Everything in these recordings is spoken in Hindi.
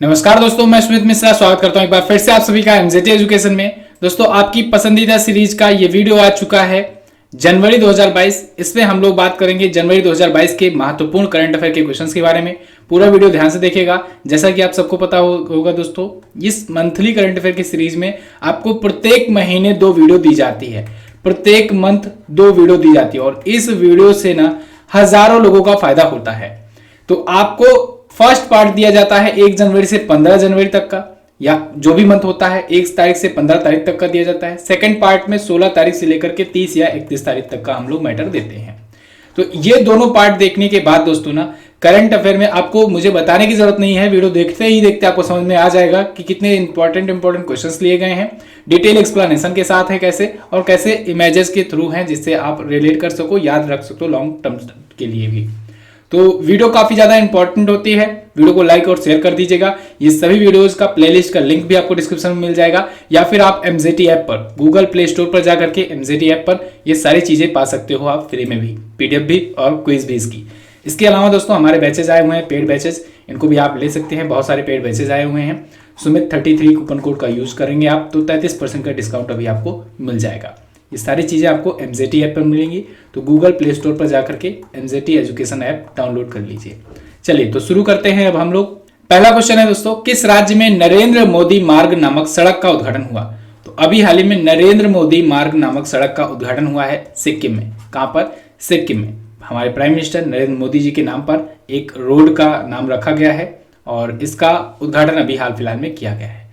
नमस्कार दोस्तों, मैं सुमित मिश्रा स्वागत करता हूं एक बार फिर से आप सभी का एमजेटी एजुकेशन में। दोस्तों, आपकी पसंदीदा सीरीज का ये वीडियो आ चुका है जनवरी 2022। इसमें हम लोग बात करेंगे जनवरी 2022 के महत्वपूर्ण करंट अफेयर के क्वेश्चंस के बारे में। पूरा वीडियो ध्यान से देखिएगा। जैसा कि आप सबको पता होगा दोस्तों, इस मंथली करंट अफेयर की सीरीज में आपको प्रत्येक महीने 2 वीडियो दी जाती है। प्रत्येक मंथ 2 वीडियो दी जाती है और इस वीडियो से ना हजारों लोगों का फायदा होता है। तो आपको फर्स्ट पार्ट दिया जाता है 1 जनवरी से 15 जनवरी तक का, या जो भी मंथ होता है 1 तारीख से 15 तारीख तक का दिया जाता है। सेकंड पार्ट में 16 तारीख से लेकर के 30 या 31 तारीख तक का हम लोग मैटर देते हैं। तो ये दोनों पार्ट देखने के बाद दोस्तों ना करंट अफेयर में आपको मुझे बताने की जरूरत नहीं है, वीडियो देखते ही देखते आपको समझ में आ जाएगा कि कितने इंपॉर्टेंट क्वेश्चंस लिए गए हैं। डिटेल एक्सप्लेनेशन के साथ है कैसे, और कैसे इमेजेस के थ्रू हैं जिससे आप रिलेट कर सको, याद रख सको लॉन्ग टर्म के लिए भी। तो वीडियो काफी ज्यादा इंपॉर्टेंट होती है। वीडियो को लाइक और शेयर कर दीजिएगा। ये सभी वीडियोस का प्लेलिस्ट का लिंक भी आपको डिस्क्रिप्शन में मिल जाएगा, या फिर आप एमजेटी ऐप पर गूगल प्ले स्टोर पर जाकर के एमजेटी ऐप पर ये सारी चीजें पा सकते हो आप फ्री में भी, पीडीएफ भी और क्विज भी इसकी। इसके अलावा दोस्तों हमारे बैचेज आए हुए हैं, पेड बैचेज, इनको भी आप ले सकते हैं। बहुत सारे पेड बैचेज आए हुए हैं। सुमित 33 कूपन कोड का यूज करेंगे आप तो 33% का डिस्काउंट अभी आपको मिल जाएगा। ये सारी चीजें आपको एमजेटी ऐप पर मिलेंगी, तो गूगल प्ले स्टोर पर जाकर के एमजेटी एजुकेशन ऐप डाउनलोड कर लीजिए। चलिए तो शुरू करते हैं अब हम लोग। पहला क्वेश्चन है दोस्तों, किस राज्य में नरेंद्र मोदी मार्ग नामक सड़क का उद्घाटन हुआ? तो अभी हाल ही में नरेंद्र मोदी मार्ग नामक सड़क का उद्घाटन हुआ है सिक्किम में। कहां पर? सिक्किम में। हमारे प्राइम मिनिस्टर नरेंद्र मोदी जी के नाम पर एक रोड का नाम रखा गया है और इसका उद्घाटन अभी हाल फिलहाल में किया गया है।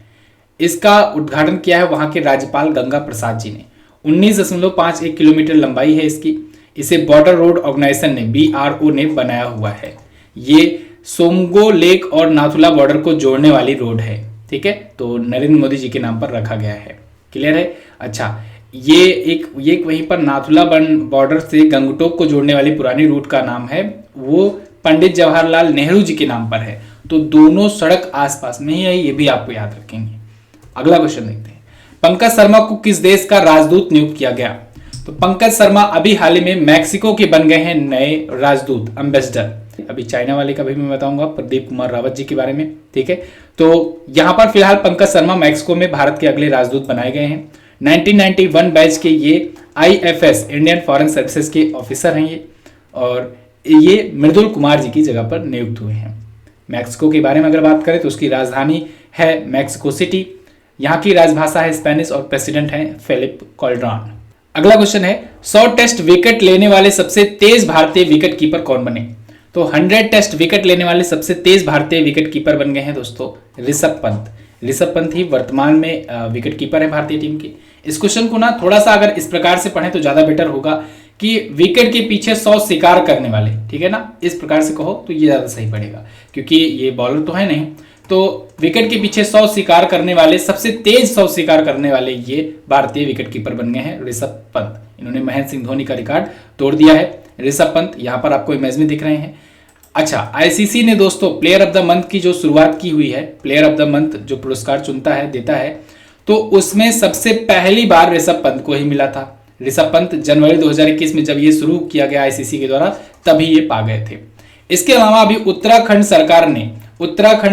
इसका उद्घाटन किया है वहां के राज्यपाल गंगा प्रसाद जी ने। 19.51 किलोमीटर लंबाई है इसकी। इसे बॉर्डर रोड ऑर्गेनाइजेशन ने BRO ने बनाया हुआ है। ये सोमगो लेक और नाथुला बॉर्डर को जोड़ने वाली रोड है। ठीक है, तो नरेंद्र मोदी जी के नाम पर रखा गया है। क्लियर है? अच्छा, ये एक वहीं पर नाथुला बॉर्डर से गंगटोक को जोड़ने वाली पुरानी रूट का नाम है, वो पंडित जवाहरलाल नेहरू जी के नाम पर है। तो दोनों सड़क आसपास में ही है, ये भी आपको याद रखेंगे। अगला क्वेश्चन देखते हैं। पंकज शर्मा को किस देश का राजदूत नियुक्त किया गया? तो पंकज शर्मा अभी हाल ही में मैक्सिको के बन गए हैं नए राजदूत, एम्बेसडर। अभी चाइना वाले का भी मैं बताऊंगा, प्रदीप कुमार रावत जी के बारे में। ठीक है, तो यहां पर फिलहाल पंकज शर्मा मैक्सिको में भारत के अगले राजदूत बनाए गए हैं। 1991 बैच के ये IFS इंडियन फॉरेन सर्विसेज के ऑफिसर हैं ये, और ये मृदुल कुमार जी की जगह पर नियुक्त हुए हैं। मैक्सिको के बारे में अगर बात करें तो उसकी राजधानी है मैक्सिको सिटी। यहाँ की राजभाषा है स्पेनिश और प्रेसिडेंट है फिलिप कॉल्ड्रॉन। अगला क्वेश्चन है, 100 टेस्ट विकेट लेने वाले सबसे तेज भारतीय विकेट कीपर कौन बने? तो 100 टेस्ट विकेट लेने वाले सबसे तेज भारतीय विकेट कीपर बन गए हैं दोस्तों ऋषभ पंत। ऋषभ पंत ही वर्तमान में विकेट कीपर है भारतीय टीम के। इस क्वेश्चन को ना थोड़ा सा अगर इस प्रकार से पढ़ें तो ज्यादा बेटर होगा कि विकेट के पीछे 100 शिकार करने वाले, ठीक है ना, इस प्रकार से कहो तो ये ज्यादा सही पड़ेगा, क्योंकि ये बॉलर तो है नहीं। तो विकेट के पीछे 100 शिकार करने वाले, सबसे तेज 100 शिकार करने वाले ये भारतीय विकेट कीपर बन गए हैं ऋषभ पंत। इन्होंने महेंद्र सिंह धोनी का रिकॉर्ड तोड़ दिया है। ऋषभ पंत यहाँ पर आपको इमेज में दिख रहे हैं। अच्छा, ICC ने दोस्तों प्लेयर ऑफ द मंथ की जो शुरुआत की हुई है, प्लेयर ऑफ द मंथ जो पुरस्कार चुनता है, देता है, तो उसमें सबसे पहली बार ऋषभ पंत को ही मिला था। ऋषभ पंत जनवरी 2021 में जब ये शुरू किया गया ICC के द्वारा, तभी ये पा गए थे। इसके अलावा अभी उत्तराखंड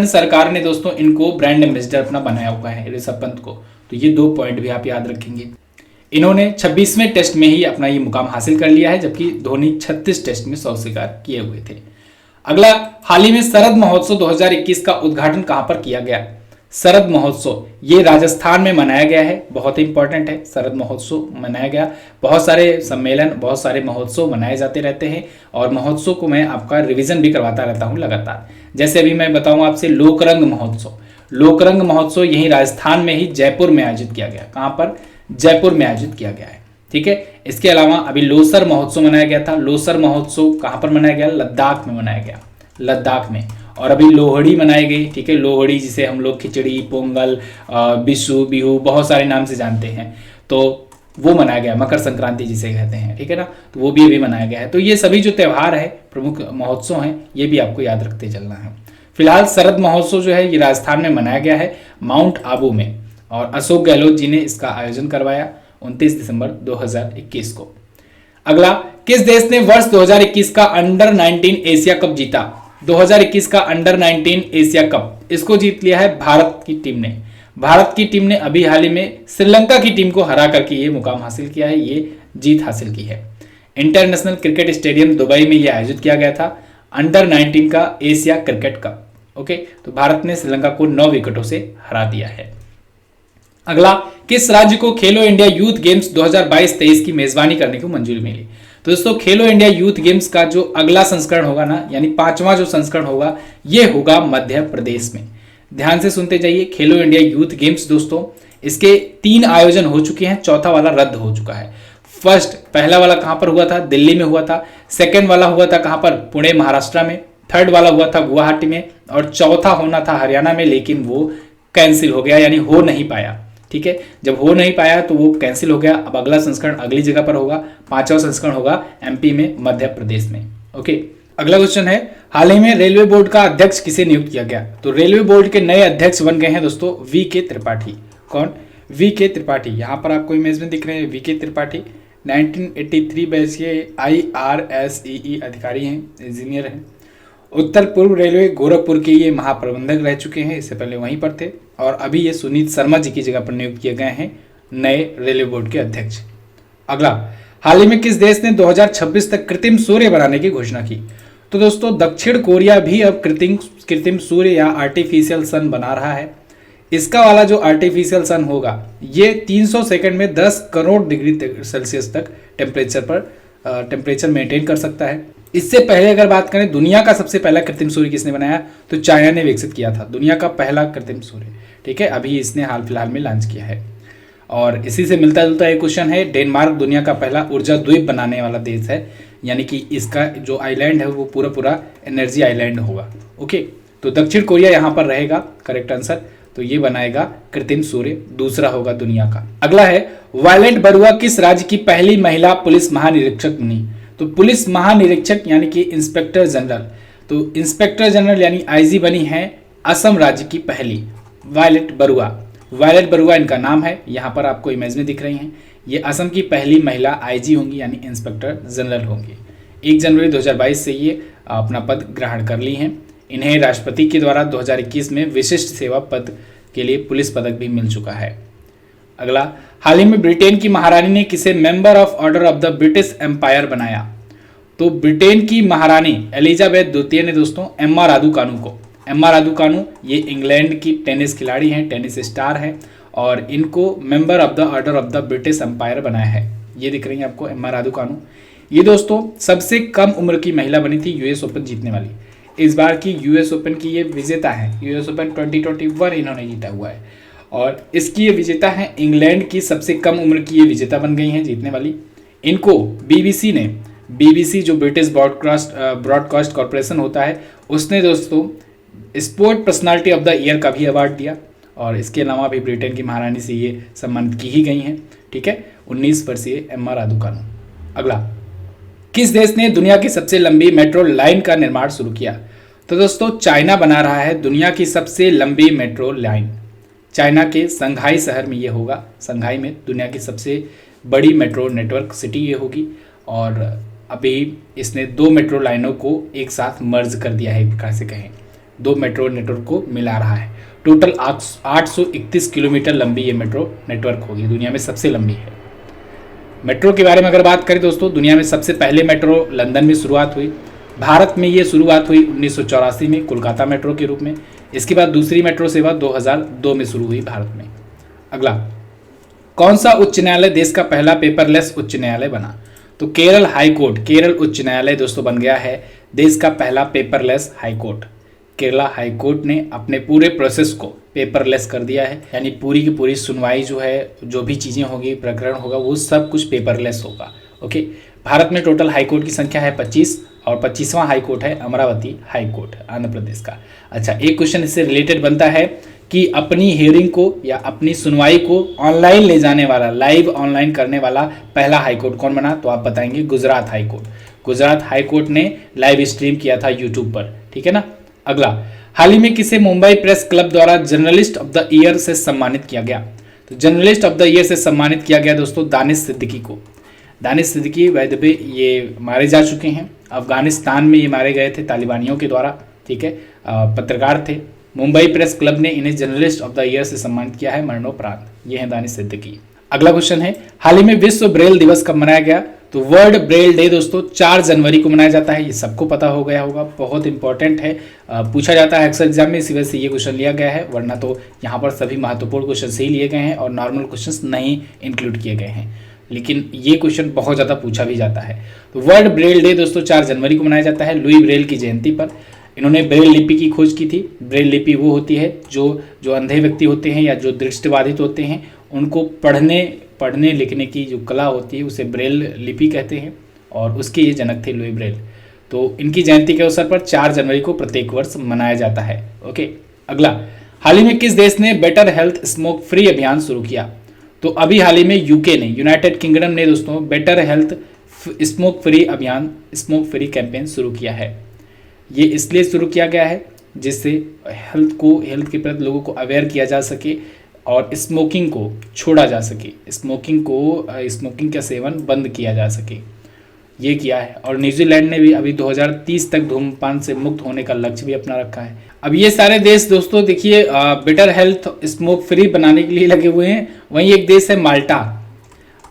सरकार ने दोस्तों इनको ब्रांड एम्बेसडर अपना बनाया हुआ है ऋषभ पंत को। तो ये 2 पॉइंट भी आप याद रखेंगे। इन्होंने 26वें टेस्ट में ही अपना ये मुकाम हासिल कर लिया है, जबकि धोनी 36 टेस्ट में 100 शिकार किए हुए थे। अगला, हाल ही में शरद महोत्सव 2021 का उद्घाटन कहां पर किया गया? शरद महोत्सव ये राजस्थान में मनाया गया है। बहुत ही इंपॉर्टेंट है, शरद महोत्सव मनाया गया। बहुत सारे सम्मेलन, बहुत सारे महोत्सव मनाए जाते रहते हैं, और महोत्सव को मैं आपका रिवीजन भी करवाता रहता हूं लगातार। जैसे अभी मैं बताऊं आपसे लोकरंग महोत्सव। लोकरंग महोत्सव यही राजस्थान में ही जयपुर में आयोजित किया गया। कहां पर? जयपुर में आयोजित किया गया है। ठीक है, इसके अलावा अभी लोसर महोत्सव मनाया गया था। लोसर महोत्सव कहां पर मनाया गया? लद्दाख में मनाया गया, लद्दाख में। और अभी लोहड़ी मनाई गई। ठीक है, लोहड़ी जिसे हम लोग खिचड़ी, पोंगल, बिशु, बिहू, बहुत सारे नाम से जानते हैं, तो वो मनाया गया। मकर संक्रांति जिसे कहते हैं, ठीक है ना, तो वो भी अभी मनाया गया है। तो ये सभी जो त्यौहार है, प्रमुख महोत्सव हैं, ये भी आपको याद रखते चलना है। फिलहाल शरद महोत्सव जो है ये राजस्थान में मनाया गया है, माउंट आबू में, और अशोक गहलोत जी ने इसका आयोजन करवाया 29 दिसंबर 2021 को। अगला, किस देश ने वर्ष 2021 का अंडर 19 एशिया कप जीता? 2021 का अंडर 19 एशिया कप इसको जीत लिया है भारत की टीम ने। भारत की टीम ने अभी हाल ही में श्रीलंका की टीम को हरा करके ये मुकाम हासिल किया है, ये जीत हासिल की है। इंटरनेशनल क्रिकेट स्टेडियम दुबई में यह आयोजित किया गया था अंडर 19 का एशिया क्रिकेट कप। ओके, तो भारत ने श्रीलंका को 9 विकेटों से हरा दिया है। अगला, किस राज्य को खेलो इंडिया यूथ गेम्स 2022-23 की मेजबानी करने को मंजूरी मिली? तो दोस्तों खेलो इंडिया यूथ गेम्स का जो अगला संस्करण होगा ना, यानी 5वां जो संस्करण होगा, ये होगा मध्य प्रदेश में। ध्यान से सुनते जाइए। खेलो इंडिया यूथ गेम्स दोस्तों, इसके 3 आयोजन हो चुके हैं, चौथा वाला रद्द हो चुका है। पहला वाला कहां पर हुआ था? दिल्ली में हुआ था। सेकंड वाला हुआ था कहां पर? पुणे महाराष्ट्र में। थर्ड वाला हुआ था गुवाहाटी में, और चौथा होना था हरियाणा में, लेकिन वो कैंसिल हो गया, यानी हो नहीं पाया। ठीक है, जब हो नहीं पाया तो वो कैंसिल हो गया। अब अगला संस्करण अगली जगह पर होगा, 5वां संस्करण होगा एमपी में, मध्य प्रदेश में। ओके, अगला क्वेश्चन है, हाल ही में रेलवे बोर्ड का अध्यक्ष किसे नियुक्त किया गया? तो रेलवे बोर्ड के नए अध्यक्ष बन गए हैं दोस्तों वी.के. त्रिपाठी। कौन? वी.के. त्रिपाठी। यहां पर आपको इमेज में दिख रहे हैं वी.के. त्रिपाठी। 1983 बैच के IRSEE अधिकारी हैं, इंजीनियर हैं। उत्तर पूर्व रेलवे गोरखपुर के ये महाप्रबंधक रह चुके हैं, इससे पहले वहीं पर थे, और अभी ये सुनीत शर्मा जी की जगह पर नियुक्त किए गए हैं नए रेलवे बोर्ड के अध्यक्ष। अगला, हाल ही में किस देश ने 2026 तक कृत्रिम सूर्य बनाने की घोषणा की? तो दोस्तों दक्षिण कोरिया भी अब कृत्रिम सूर्य या आर्टिफिशियल सन बना रहा है। इसका वाला जो आर्टिफिशियल सन होगा, ये 300 सेकंड में 10 करोड़ डिग्री सेल्सियस तक टेम्परेचर मेंटेन कर सकता है। इससे पहले अगर बात करें दुनिया का सबसे पहला कृत्रिम सूर्य किसने बनाया, तो चाइना ने विकसित किया था दुनिया का पहला कृत्रिम सूर्य। ठीक है, अभी इसने हाल फिलहाल में लॉन्च किया है। और इसी से मिलता जुलता एक क्वेश्चन है, डेनमार्क दुनिया का पहला ऊर्जा द्वीप बनाने वाला देश है, यानी कि इसका जो आइलैंड है वो पूरा एनर्जी आइलैंड होगा। ओके, तो दक्षिण कोरिया यहाँ पर रहेगा करेक्ट आंसर, तो ये बनाएगा कृत्रिम सूर्य, दूसरा होगा दुनिया का। अगला है, वायलेट बरुआ किस राज्य की पहली महिला पुलिस महानिरीक्षक बनी? तो पुलिस महानिरीक्षक यानी कि इंस्पेक्टर जनरल, तो इंस्पेक्टर जनरल यानी आईजी बनी है असम राज्य की पहली वायलेट बरुआ। वायलेट बरुआ इनका नाम है, यहाँ पर आपको इमेज में दिख रही हैं। ये असम की पहली महिला आईजी होंगी, यानी इंस्पेक्टर जनरल होंगी। 1 जनवरी 2022 से ये अपना पद ग्रहण कर ली हैं। इन्हें राष्ट्रपति के द्वारा 2021 में विशिष्ट सेवा पद के लिए पुलिस पदक भी मिल चुका है। अगला, हाल ही में ब्रिटेन की महारानी ने किसे member of order of the British Empire बनाया? तो ब्रिटेन की महारानी एलिजाबेथ द्वितीय ने दोस्तों एम्मा रादुकानु को, एम्मा रादुकानु ये इंग्लैंड की टेनिस खिलाड़ी हैं, टेनिस स्टार हैं, और इनको member of the order of the British Empire बनाया है। ये दिख रही है आपको एम्मा रादुकानु। ये दोस्तों सबसे कम उम्र की महिला बनी थी यूएस ओपन जीतने वाली। इस बार की यूएस ओपन की ये विजेता है, यूएस ओपन 2021 इन्होंने जीता हुआ है, और इसकी ये विजेता है, इंग्लैंड की सबसे कम उम्र की ये विजेता बन गई हैं जीतने वाली। इनको बीबीसी जो ब्रिटिश ब्रॉडकास्ट कॉर्पोरेशन होता है, उसने दोस्तों sport personality of the year का भी अवार्ड दिया, और इसके अलावा भी ब्रिटेन की महारानी से ये सम्मानित की ही गई हैं। ठीक है, 19 वर्षीय एम्मा रादुकानु। अगला, किस देश ने दुनिया की सबसे लंबी मेट्रो लाइन का निर्माण शुरू किया? तो दोस्तों चाइना बना रहा है दुनिया की सबसे लंबी मेट्रो लाइन। चाइना के संघाई शहर में ये होगा, संघाई में दुनिया की सबसे बड़ी मेट्रो नेटवर्क सिटी ये होगी, और अभी इसने 2 मेट्रो लाइनों को एक साथ मर्ज कर दिया है, एक प्रकार से कहें 2 मेट्रो नेटवर्क को मिला रहा है। टोटल 831 किलोमीटर लंबी ये मेट्रो नेटवर्क होगी, दुनिया में सबसे लंबी है। मेट्रो के बारे में अगर बात करें दोस्तों, दुनिया में सबसे पहले मेट्रो लंदन में शुरुआत हुई। भारत में ये शुरुआत हुई 1984 में कोलकाता मेट्रो के रूप में। इसके बाद दूसरी मेट्रो सेवा 2002 में शुरू हुई भारत में। अगला, कौन सा उच्च न्यायालय देश का पहला पेपरलेस उच्च न्यायालय बना? तो केरल हाई कोर्ट, केरल उच्च न्यायालय दोस्तों बन गया है देश का पहला paperless high court. Kerala high court ने अपने पूरे प्रोसेस को पेपरलेस कर दिया है, यानी पूरी की पूरी सुनवाई जो है, जो भी चीज़ें होगी, प्रकरण होगा, वो सब कुछ पेपरलेस होगा। ओके, भारत में टोटल हाई कोर्ट की संख्या है 25, और 25वां हाई कोर्ट है अमरावती हाई कोर्ट आंध्र प्रदेश का। अच्छा, एक क्वेश्चन इससे रिलेटेड बनता है कि अपनी हियरिंग को या अपनी सुनवाई को ऑनलाइन ले जाने वाला, लाइव ऑनलाइन करने वाला पहला हाई कोर्ट कौन बना? तो आप बताएंगे Gujarat high court. Gujarat high court ने लाइव स्ट्रीम किया था यूट्यूब पर। ठीक है ना। अगला, हाल ही में किसे मुंबई प्रेस क्लब द्वारा जर्नलिस्ट ऑफ द ईयर से सम्मानित किया गया? तो जर्नलिस्ट ऑफ द ईयर से सम्मानित किया गया दोस्तों दानिश सिद्दीकी को। दानिश सिद्दीकी वैद्य ये मारे जा चुके हैं, अफगानिस्तान में ये मारे गए थे तालिबानियों के द्वारा। ठीक है, पत्रकार थे। मुंबई प्रेस क्लब ने इन्हें जर्नलिस्ट ऑफ द ईयर से सम्मानित किया है मरणोपरांत। ये है दानिश सिद्दीकी। अगला क्वेश्चन है, हाल ही में विश्व ब्रेल दिवस कब मनाया गया? तो वर्ल्ड ब्रेल डे दोस्तों 4 जनवरी को मनाया जाता है। ये सबको पता हो गया होगा, बहुत इंपॉर्टेंट है, पूछा जाता है अक्सर एग्जाम में, इसी वजह से ये क्वेश्चन लिया गया है, वरना तो यहाँ पर सभी महत्वपूर्ण क्वेश्चन से ही लिए गए हैं और नॉर्मल क्वेश्चन नहीं इंक्लूड किए गए हैं, लेकिन ये क्वेश्चन बहुत ज़्यादा पूछा भी जाता है। तो वर्ल्ड ब्रेल डे दोस्तों 4 जनवरी को मनाया जाता है लुई ब्रेल की जयंती पर। इन्होंने ब्रेल लिपि की खोज की थी। ब्रेल लिपि वो होती है जो अंधे व्यक्ति होते हैं या जो दृष्टिबाधित होते हैं, उनको पढ़ने लिखने की जो कला होती है उसे ब्रेल लिपि कहते हैं, और उसके ये जनक थे लुई ब्रेल। तो इनकी जयंती के अवसर पर 4 जनवरी को प्रत्येक वर्ष मनाया जाता है। ओके, अगला, हाल ही में किस देश ने बेटर हेल्थ स्मोक फ्री अभियान शुरू किया? तो अभी हाल ही में यूके ने, यूनाइटेड किंगडम ने दोस्तों बेटर हेल्थ स्मोक फ्री अभियान, स्मोक फ्री कैंपेन शुरू किया है। ये इसलिए शुरू किया गया है जिससे हेल्थ के प्रति लोगों को अवेयर किया जा सके और स्मोकिंग को छोड़ा जा सके, स्मोकिंग का सेवन बंद किया जा सके, ये किया है। और न्यूजीलैंड ने भी अभी 2030 तक धूम्रपान से मुक्त होने का लक्ष्य भी अपना रखा है। अब ये सारे देश दोस्तों देखिए बेटर हेल्थ स्मोक फ्री बनाने के लिए लगे हुए हैं। वहीं एक देश है माल्टा।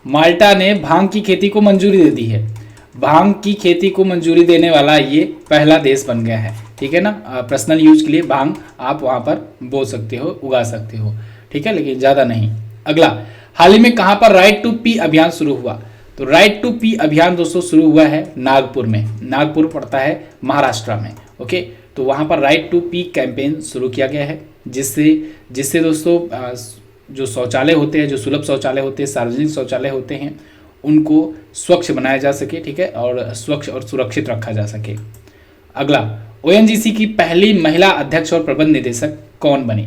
माल्टा ने भांग की खेती को मंजूरी दे दी है। भांग की खेती को मंजूरी देने वाला ये पहला देश बन गया है, ठीक है ना। पर्सनल यूज के लिए भांग आप वहाँ पर बो सकते हो, उगा सकते हो, ठीक है, लेकिन ज़्यादा नहीं। अगला, हाल ही में कहाँ पर राइट टू पी अभियान शुरू हुआ? तो राइट टू पी अभियान दोस्तों शुरू हुआ है नागपुर में। नागपुर पड़ता है महाराष्ट्र में। ओके, तो वहाँ पर राइट टू पी कैंपेन शुरू किया गया है, जिससे दोस्तों जो शौचालय होते हैं, जो सुलभ शौचालय होते हैं, सार्वजनिक शौचालय होते हैं, उनको स्वच्छ बनाया जा सके, ठीक है, और स्वच्छ और सुरक्षित रखा जा सके। अगला, ओएनजीसी की पहली महिला अध्यक्ष और प्रबंध निदेशक कौन बनी?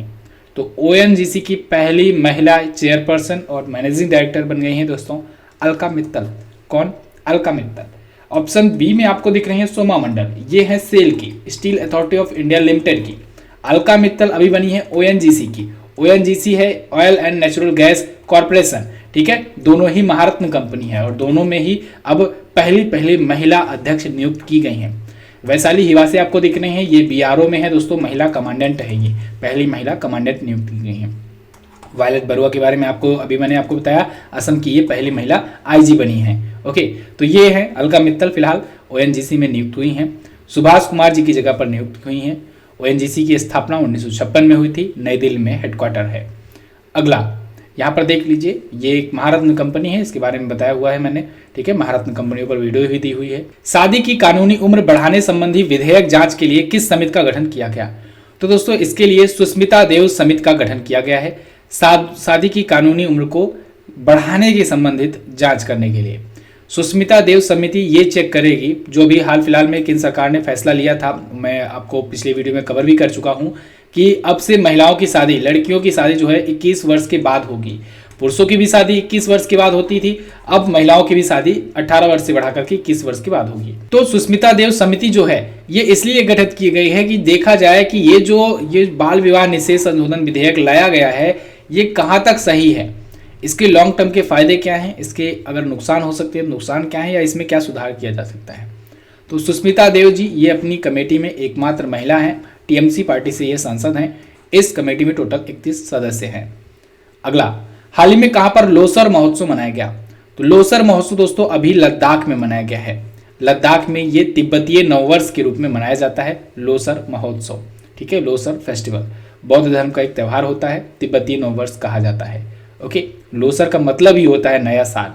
तो ओएनजीसी की पहली महिला चेयरपर्सन और मैनेजिंग डायरेक्टर बन गई हैं दोस्तों अलका मित्तल। कौन? अलका मित्तल। ऑप्शन बी में आपको दिख रही है सोमा मंडल, ये है सेल की, steel authority of India limited की। अलका मित्तल अभी बनी है ओएनजीसी की। ओएनजीसी है oil and natural gas corporation, ठीक है, दोनों ही महारत्न कंपनी है और दोनों में ही अब पहली महिला अध्यक्ष नियुक्त की गई हैं। वैशाली हिवासे आपको दिख रहे हैं, ये बीआरओ में है दोस्तों, महिला कमांडेंट है, ये पहली महिला कमांडेंट नियुक्त की गई हैं। वायलेट बरुआ के बारे में मैंने आपको बताया, असम की ये पहली महिला आईजी बनी है। ओके, तो ये है अलका मित्तल, फिलहाल ओएनजीसी में नियुक्त हुई हैं। सुभाष कुमार जी की जगह पर नियुक्त हुई हैं। ओएनजीसी की स्थापना 1956 में हुई थी, नई दिल्ली में हेडक्वार्टर है। अगला, यहाँ पर देख लीजिए, ये एक महारत्न कंपनी है, इसके बारे में बताया हुआ है मैंने, ठीक है, महारत्न कंपनियों पर वीडियो भी दी हुई है। शादी की कानूनी उम्र बढ़ाने संबंधी विधेयक जांच के लिए किस समिति का गठन किया गया? तो दोस्तों इसके लिए सुष्मिता देव समिति का गठन किया गया है, शादी की कानूनी उम्र को बढ़ाने के संबंधित जांच करने के लिए। सुष्मिता देव समिति ये चेक करेगी, जो भी हाल फिलहाल में केंद्र सरकार ने फैसला लिया था, मैं आपको पिछले वीडियो में कवर भी कर चुका हूं, कि अब से महिलाओं की शादी, लड़कियों की शादी जो है 21 वर्ष के बाद होगी। पुरुषों की भी शादी 21 वर्ष के बाद होती थी, अब महिलाओं की भी शादी 18 वर्ष से बढ़ाकर के 21 वर्ष के बाद होगी। तो सुष्मिता देव समिति जो है ये इसलिए गठित की गई है कि देखा जाए कि ये बाल विवाह निषेध संशोधन विधेयक लाया गया है, ये कहाँ तक सही है, इसके लॉन्ग टर्म के फायदे क्या हैं, इसके अगर नुकसान हो सकते हैं नुकसान क्या है, या इसमें क्या सुधार किया जा सकता है। तो सुष्मिता देव जी ये अपनी कमेटी में एकमात्र महिला हैं, टीएमसी पार्टी से ये सांसद हैं। इस कमेटी में टोटल 31 सदस्य हैं। अगला, हाल ही में कहां पर लोसर महोत्सव मनाया गया? तो लोसर महोत्सव दोस्तों अभी लद्दाख में मनाया गया है। लद्दाख में ये तिब्बतीय नववर्ष के रूप में मनाया जाता है लोसर महोत्सव, ठीक है, लोसर फेस्टिवल बौद्ध धर्म का एक त्यौहार होता है, तिब्बतीय नववर्ष कहा जाता है। ओके, लोसर का मतलब ही होता है नया साल।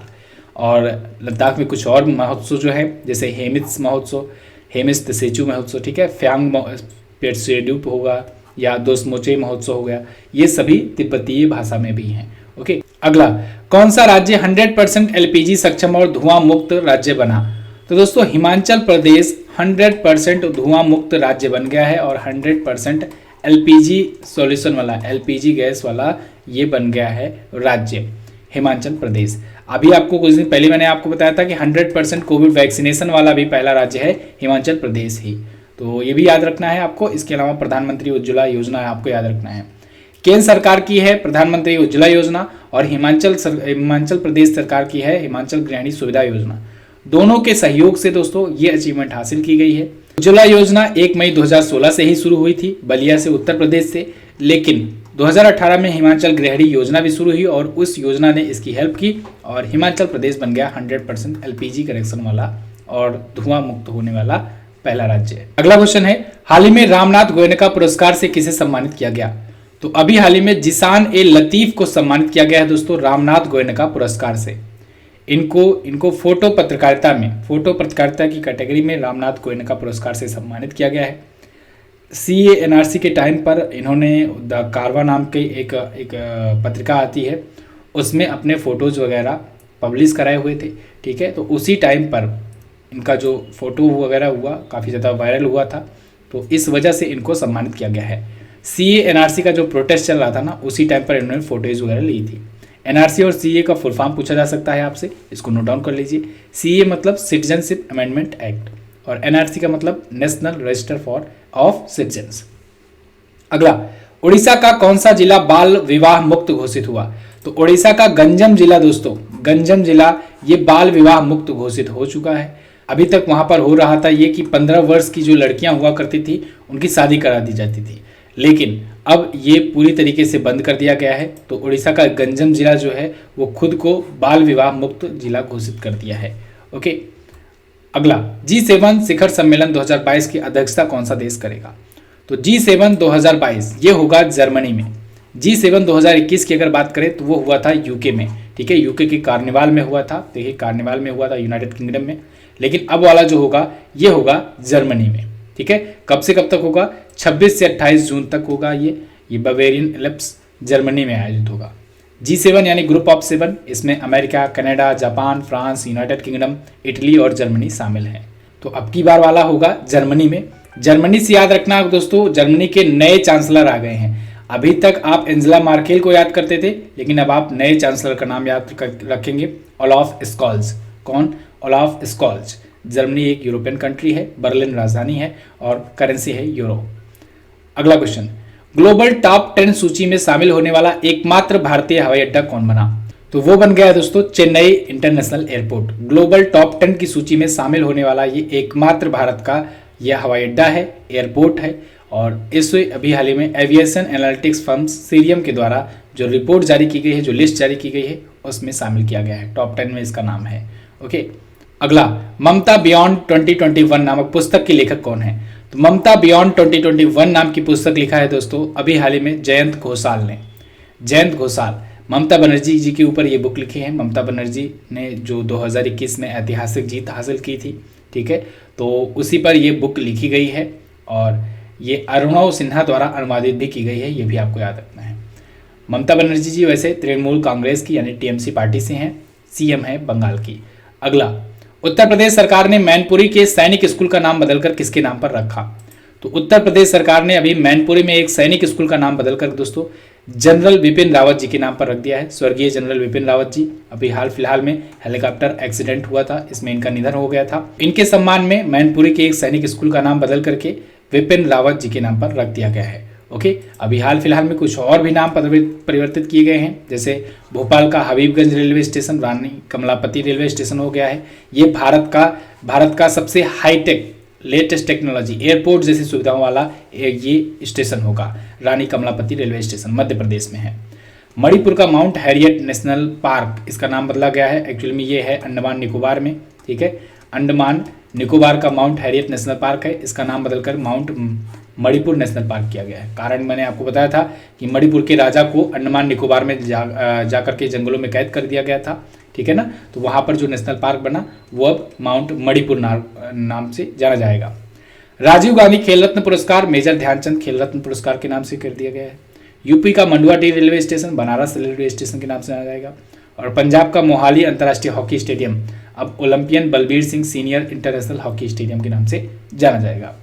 और लद्दाख में कुछ और महोत्सव जो है, जैसे हेमिस महोत्सव, हेमिस तसेचू महोत्सव, ठीक है, फ्यांग पेट्सेड्यूप होगा या दोसमोचे महोत्सव हो गया, ये सभी तिब्बतीय भाषा में भी हैं। ओके, अगला, कौन सा राज्य 100% एलपीजी सक्षम और धुआं मुक्त राज्य बना? तो दोस्तों हिमाचल प्रदेश 100% धुआं मुक्त राज्य बन गया है और 100% एलपीजी सॉल्यूशन वाला, एलपीजी गैस वाला ये बन गया है राज्य हिमाचल प्रदेश। अभी आपको कुछ दिन पहले मैंने आपको बताया था कि 100% कोविड वैक्सीनेशन वाला भी पहला राज्य है हिमाचल प्रदेश ही, तो ये भी याद रखना है आपको। इसके अलावा प्रधानमंत्री उज्ज्वला योजना आपको याद रखना है, केंद्र सरकार की है प्रधानमंत्री उज्ज्वला योजना, और हिमाचल प्रदेश सरकार की है हिमाचल गृहिणी सुविधा योजना। दोनों के सहयोग से दोस्तों ये अचीवमेंट हासिल की गई है। उज्ज्वला योजना 1 मई 2016 से ही शुरू हुई थी बलिया से उत्तर प्रदेश से, लेकिन 2018 में हिमाचल गृहिणी योजना भी शुरू हुई और उस योजना ने इसकी हेल्प की और हिमाचल प्रदेश बन गया 100% एलपीजी कनेक्शन वाला और धुआं मुक्त होने वाला पहला राज्य। अगला क्वेश्चन है, हाल ही में रामनाथ गोयनका पुरस्कार से किसे सम्मानित किया गया? तो अभी हाल ही में जिसान ए लतीफ को सम्मानित किया गया है दोस्तों रामनाथ गोयनका पुरस्कार से। इनको फोटो पत्रकारिता की कैटेगरी में रामनाथ गोयनका पुरस्कार से सम्मानित किया गया है। CA NRC के टाइम पर इन्होंने द कारवा नाम की एक पत्रिका आती है, उसमें अपने फ़ोटोज़ वगैरह पब्लिश कराए हुए थे। ठीक है, तो उसी टाइम पर इनका जो फ़ोटो वगैरह हुआ काफ़ी ज़्यादा वायरल हुआ था, तो इस वजह से इनको सम्मानित किया गया है। CA NRC का जो प्रोटेस्ट चल रहा था ना, उसी टाइम पर इन्होंने फ़ोटोज़ वगैरह ली थी। NRC और CA का फुल फॉर्म पूछा जा सकता है आपसे, इसको नोट डाउन कर लीजिए। CA मतलब सिटीजनशिप अमेंडमेंट एक्ट और NRC का मतलब national register for of citizens. अगला, उड़ीसा का कौन सा जिला बाल विवाह मुक्त घोषित हुआ? तो उड़ीसा का गंजम जिला दोस्तों, गंजम जिला ये बाल विवाह मुक्त घोषित हो चुका है। अभी तक वहां पर हो रहा था ये कि 15 वर्ष की जो लड़कियां हुआ करती थी उनकी शादी करा दी जाती थी, लेकिन अब ये पूरी तरीके से बंद कर दिया गया है। तो उड़ीसा का गंजम जिला जो है वो खुद को बाल विवाह मुक्त जिला घोषित कर दिया है। ओके, अगला, G7 शिखर सम्मेलन 2022 की अध्यक्षता कौन सा देश करेगा? तो G7 2022 ये होगा जर्मनी में। G7 2021 की अगर बात करें तो वो हुआ था यूके में। ठीक है, यूके के कार्निवाल में हुआ था। देखिए, कार्निवाल में हुआ था यूनाइटेड किंगडम में, लेकिन अब वाला जो होगा ये होगा जर्मनी में। ठीक है, कब से कब तक होगा? 26 से 28 जून तक होगा। ये बावेरियन एल्प्स जर्मनी में आयोजित होगा। G7 यानी ग्रुप ऑफ 7, इसमें America, Canada, Japan, France, United kingdom, Italy और जर्मनी शामिल हैं। तो अब की बार वाला होगा जर्मनी में। जर्मनी से याद रखना दोस्तों, जर्मनी के नए चांसलर आ गए हैं। अभी तक आप एंजेला मार्केल को याद करते थे, लेकिन अब आप नए चांसलर का नाम याद रखेंगे, ओलाफ स्कॉल्ज। कौन? Olaf Scholz. जर्मनी एक यूरोपियन कंट्री है, बर्लिन राजधानी है और करेंसी है यूरो। अगला क्वेश्चन, ग्लोबल टॉप 10 सूची में शामिल होने वाला एकमात्र भारतीय हवाई अड्डा कौन बना? तो वो बन गया दोस्तों Chennai international airport. Global top 10 की सूची में शामिल होने वाला ये एकमात्र भारत का यह हवाई अड्डा है, एयरपोर्ट है। और इसे अभी हाल ही में एविएशन एनालिटिक्स फर्म सीरियम के द्वारा जो रिपोर्ट जारी की गई है, जो लिस्ट जारी की गई है, उसमें शामिल किया गया है। टॉप 10 में इसका नाम है। ओके, अगला, ममता बियॉन्ड 2021 नामक पुस्तक के लेखक कौन है? तो ममता बियॉन्ड 2021 नाम की पुस्तक लिखा है दोस्तों अभी हाल ही में जयंत घोषाल ने। जयंत घोषाल ममता बनर्जी जी के ऊपर ये बुक लिखी है। ममता बनर्जी ने जो 2021 में ऐतिहासिक जीत हासिल की थी, ठीक है, तो उसी पर ये बुक लिखी गई है और ये अरुणव सिन्हा द्वारा अनुवादित भी की गई है, ये भी आपको याद रखना है। ममता बनर्जी जी वैसे तृणमूल कांग्रेस की यानी टीएमसी पार्टी से हैं, सीएम है बंगाल की। अगला, उत्तर प्रदेश सरकार ने मैनपुरी के सैनिक स्कूल का नाम बदलकर किसके नाम पर रखा? तो उत्तर प्रदेश सरकार ने अभी मैनपुरी में एक सैनिक स्कूल का नाम बदलकर दोस्तों जनरल विपिन रावत जी के नाम पर रख दिया है। स्वर्गीय जनरल विपिन रावत जी अभी हाल फिलहाल में हेलीकॉप्टर एक्सीडेंट हुआ था, इसमें इनका निधन हो गया था। इनके सम्मान में मैनपुरी के एक सैनिक स्कूल का नाम बदल करके विपिन रावत जी के नाम पर रख दिया गया है। ओके, अभी हाल फिलहाल में कुछ और भी नाम परिवर्तित किए गए हैं, जैसे भोपाल का हबीबगंज रेलवे स्टेशन रानी कमलापति रेलवे स्टेशन हो गया है। ये भारत का सबसे हाईटेक लेटेस्ट टेक्नोलॉजी एयरपोर्ट जैसी सुविधाओं वाला ये स्टेशन होगा। रानी कमलापति रेलवे स्टेशन मध्य प्रदेश में है। मणिपुर का माउंट हैरियट नेशनल पार्क, इसका नाम बदला गया है। एक्चुअली में ये है अंडमान निकोबार में, ठीक है, अंडमान निकोबार का माउंट हैरियट नेशनल पार्क है, इसका नाम बदलकर माउंट मणिपुर नेशनल पार्क किया गया है। कारण मैंने आपको बताया था कि मणिपुर के राजा को अंडमान निकोबार में जाकर के जंगलों में कैद कर दिया गया था, ठीक है ना, तो वहाँ पर जो नेशनल पार्क बना वो अब माउंट मणिपुर नाम से जाना जाएगा। राजीव गांधी खेल रत्न पुरस्कार मेजर ध्यानचंद खेल रत्न पुरस्कार के नाम से कर दिया गया है। यूपी का Manduadih railway station Banaras railway station के नाम से जाना जाएगा। और पंजाब का मोहाली अंतर्राष्ट्रीय हॉकी स्टेडियम अब Olympian Balbir Singh senior international hockey stadium के नाम से जाना जाएगा।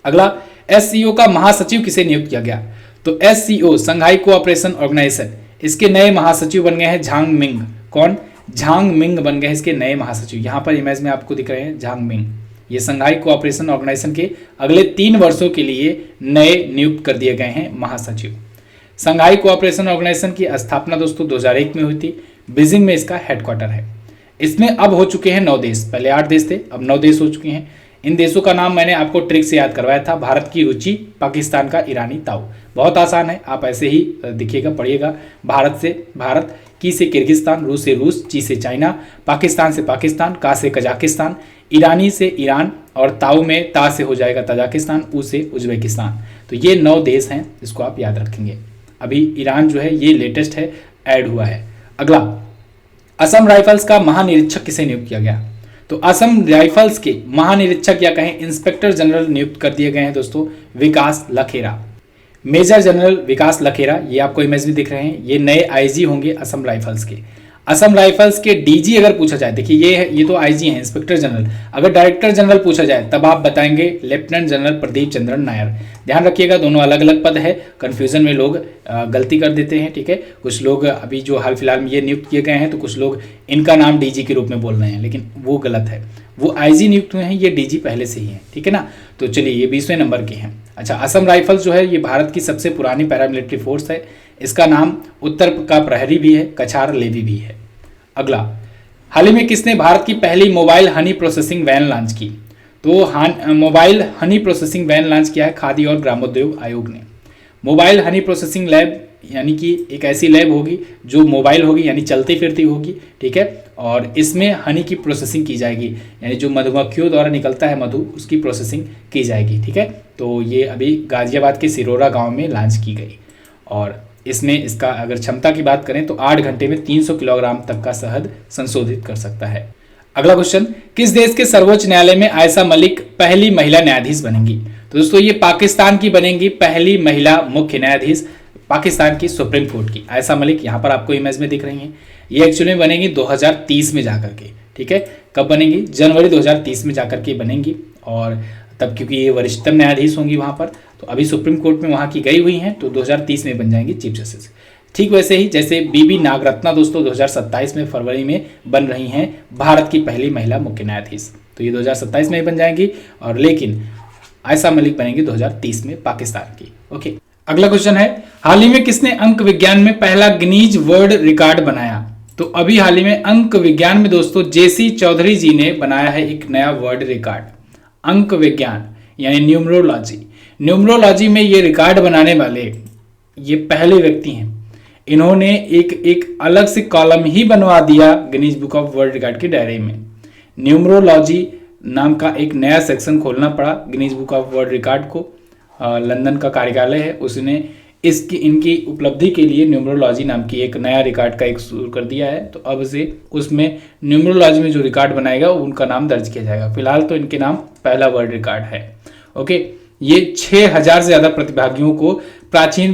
अगला, एससीओ का महासचिव किसे नियुक्त किया गया? तो एससीओ संघाई कोऑपरेशन ऑर्गेनाइजेशन, इसके नए महासचिव बन गए हैं झांग मिंग। कौन? झांग मिंग बन गए इसके नए महासचिव। यहाँ पर इमेज में आपको दिख रहे हैं झांग मिंग। ये संघाई कोऑपरेशन ऑर्गेनाइजेशन के अगले 3 वर्षों के लिए नए नियुक्त कर दिए गए हैं महासचिव। संघाई कोऑपरेशन ऑर्गेनाइजेशन की स्थापना दोस्तों 2001 में हुई थी। बीजिंग में इसका हेडक्वार्टर है। इसमें अब हो चुके हैं 9 देश, पहले 8 देश थे, अब 9 देश हो चुके हैं। इन देशों का नाम मैंने आपको ट्रिक से याद करवाया था। भारत की रुचि, पाकिस्तान का ईरानी ताऊ। बहुत आसान है, आप ऐसे ही दिखिएगा, पढ़िएगा। भारत से भारत, की से किर्गिस्तान, रूस से रूस, ची से चाइना, पाकिस्तान से पाकिस्तान, का से कजाकिस्तान, ईरानी से ईरान, और ताऊ में ता से हो जाएगा तजाकिस्तान, ऊ से उज्बेकिस्तान। तो ये 9 देश हैं, इसको आप याद रखेंगे। अभी ईरान जो है ये लेटेस्ट है, ऐड हुआ है। अगला, असम राइफल्स का महानिरीक्षक किसे नियुक्त किया गया? तो असम राइफल्स के महानिरीक्षक या कहें इंस्पेक्टर जनरल नियुक्त कर दिए गए हैं दोस्तों विकास लखेरा, मेजर जनरल विकास लखेरा। ये आपको इमेज में दिख रहे हैं, ये नए आईजी होंगे असम राइफल्स के। असम राइफल्स के डीजी अगर पूछा जाए, देखिए ये तो आईजी हैं, इंस्पेक्टर जनरल। अगर डायरेक्टर जनरल पूछा जाए तब आप बताएंगे लेफ्टिनेंट जनरल प्रदीप चंद्रन नायर। ध्यान रखिएगा, दोनों अलग अलग पद है, कंफ्यूजन में लोग गलती कर देते हैं, ठीक है। कुछ लोग अभी जो हाल फिलहाल में ये नियुक्त किए गए हैं तो कुछ लोग इनका नाम डीजी के रूप में बोल रहे हैं, लेकिन वो गलत है। वो आईजी नियुक्त हुए हैं, ये डीजी पहले से ही है, ठीक है ना। तो चलिए, ये 20वें नंबर के हैं। अच्छा, असम राइफल्स जो है ये भारत की सबसे पुरानी पैरामिलिट्री फोर्स है। इसका नाम उत्तर का प्रहरी भी है, कछार लेवी भी है। अगला, हाल ही में किसने भारत की पहली mobile honey processing van launch की? तो mobile honey processing van launch किया है खादी और ग्रामोद्योग आयोग ने। मोबाइल हनी प्रोसेसिंग लैब यानी कि एक ऐसी लैब होगी जो मोबाइल होगी, यानी चलती फिरती होगी, ठीक है। और इसमें हनी की प्रोसेसिंग की जाएगी, यानी जो मधुमक्खियों द्वारा निकलता है मधु, उसकी प्रोसेसिंग की जाएगी, ठीक है। तो ये अभी गाजियाबाद के सिरोरा गांव में लॉन्च की गई। और इसमें इसका अगर क्षमता की बात करें तो 8 घंटे में 300 किलोग्राम तक का शहद संशोधित कर सकता है। अगला क्वेश्चन, किस देश के सर्वोच्च न्यायालय में आयशा मलिक पहली महिला न्यायाधीश बनेंगी? तो दोस्तों ये पाकिस्तान की बनेंगी पहली महिला मुख्य न्यायाधीश, पाकिस्तान की सुप्रीम कोर्ट की। आयशा मलिक यहाँ पर आपको इमेज में दिख रही हैं। ये एक्चुअली में बनेंगी 2030 में जाकर के, ठीक है। कब बनेंगी? जनवरी 2030 में जाकर के बनेंगी। और तब क्योंकि ये वरिष्ठतम न्यायाधीश होंगी वहाँ पर, तो अभी सुप्रीम कोर्ट में वहाँ की गई हुई हैं, तो 2030 में बन जाएंगी चीफ जस्टिस। ठीक वैसे ही जैसे बीबी नागरत्ना दोस्तों 2027 में फरवरी में बन रही हैं भारत की पहली महिला मुख्य न्यायाधीश, तो ये 2027 में ही बन जाएंगी। और लेकिन आयशा मलिक बनेंगी 2030 में पाकिस्तान की। ओके, अगला क्वेश्चन है, हाल ही में किसने अंक विज्ञान में पहला गिनीज वर्ल्ड रिकॉर्ड बनाया? तो अभी हाल ही में अंक विज्ञान में दोस्तों जेसी चौधरी जी ने बनाया है एक नया वर्ल्ड रिकॉर्ड। अंक विज्ञान यानी न्यूमरोलॉजी, न्यूमरोलॉजी में ये रिकॉर्ड बनाने वाले ये पहले व्यक्ति हैं। इन्होंने एक अलग से कॉलम ही बनवा दिया Guinness book of world record की डायरी में। न्यूमरोलॉजी नाम का एक नया सेक्शन खोलना पड़ा Guinness book of world record को। लंदन का कार्यालय है, उसने इनकी उपलब्धि के लिए न्यूमरोलॉजी नाम की एक नया रिकॉर्ड का एक शुरू कर दिया है। तो अब से उसमें न्यूमरोलॉजी में जो रिकॉर्ड बनाएगा उनका नाम दर्ज किया जाएगा। फिलहाल तो इनके नाम पहला वर्ल्ड रिकॉर्ड है। ओके, ये 6000 से ज़्यादा प्रतिभागियों को प्राचीन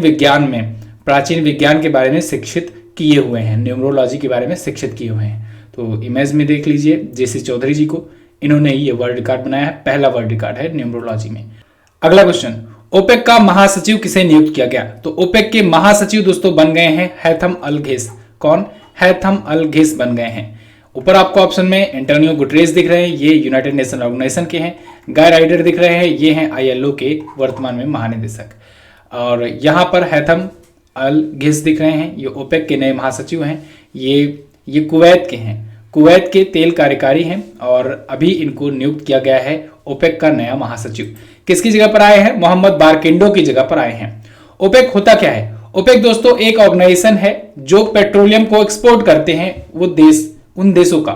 विज्ञान के बारे में शिक्षित किए हुए हैं, न्यूमरोलॉजी के बारे में शिक्षित किए हुए हैं। तो इमेज में देख लीजिए जेसी चौधरी जी को, इन्होंने ये वर्ल्ड रिकॉर्ड बनाया है, पहला वर्ल्ड रिकॉर्ड है न्यूमरोलॉजी में। अगला क्वेश्चन, ओपेक का महासचिव किसे नियुक्त किया गया? तो ओपेक के महासचिव दोस्तों बन गए हैं हैथम अल घेस। कौन? हैथम अल घेस बन गए हैं। ऊपर आपको ऑप्शन में एंटोनियो गुटरेस दिख रहे हैं, ये यूनाइटेड नेशन ऑर्गेनाइजेशन के हैं। गाय राइडर दिख रहे हैं, ये हैं आईएलओ के वर्तमान में महानिदेशक। और यहाँ पर हैथम अल घेस दिख रहे हैं, ये ओपेक के नए महासचिव हैं। ये कुवैत के हैं, कुवैत के तेल कार्यकारी हैं और अभी इनको नियुक्त किया गया है ओपेक का नया महासचिव। किसकी जगह पर आए हैं? मोहम्मद बारकिंडो की जगह पर आए हैं। ओपेक होता क्या है? ओपेक दोस्तों एक ऑर्गेनाइजेशन है जो पेट्रोलियम को एक्सपोर्ट करते हैं वो देश, उन देशों का,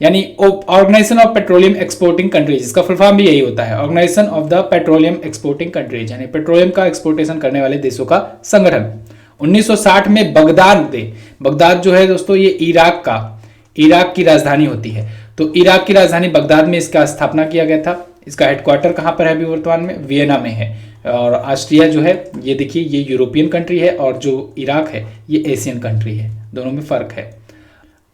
यानी Organization of Petroleum Exporting Countries, इसका फुल फॉर्म भी यही होता है, Organization of the Petroleum Exporting Countries, यानी पेट्रोलियम का एक्सपोर्टेशन करने वाले देशों का संगठन। 1960 में बगदाद जो है दोस्तों ये इराक की राजधानी होती है। तो इराक की राजधानी बगदाद में इसका स्थापना किया गया था। इसका हेडक्वार्टर कहाँ पर है अभी वर्तमान में? वियना में है। और ऑस्ट्रिया जो है ये देखिए ये यूरोपियन कंट्री है और जो इराक है ये एशियन कंट्री है, दोनों में फर्क है।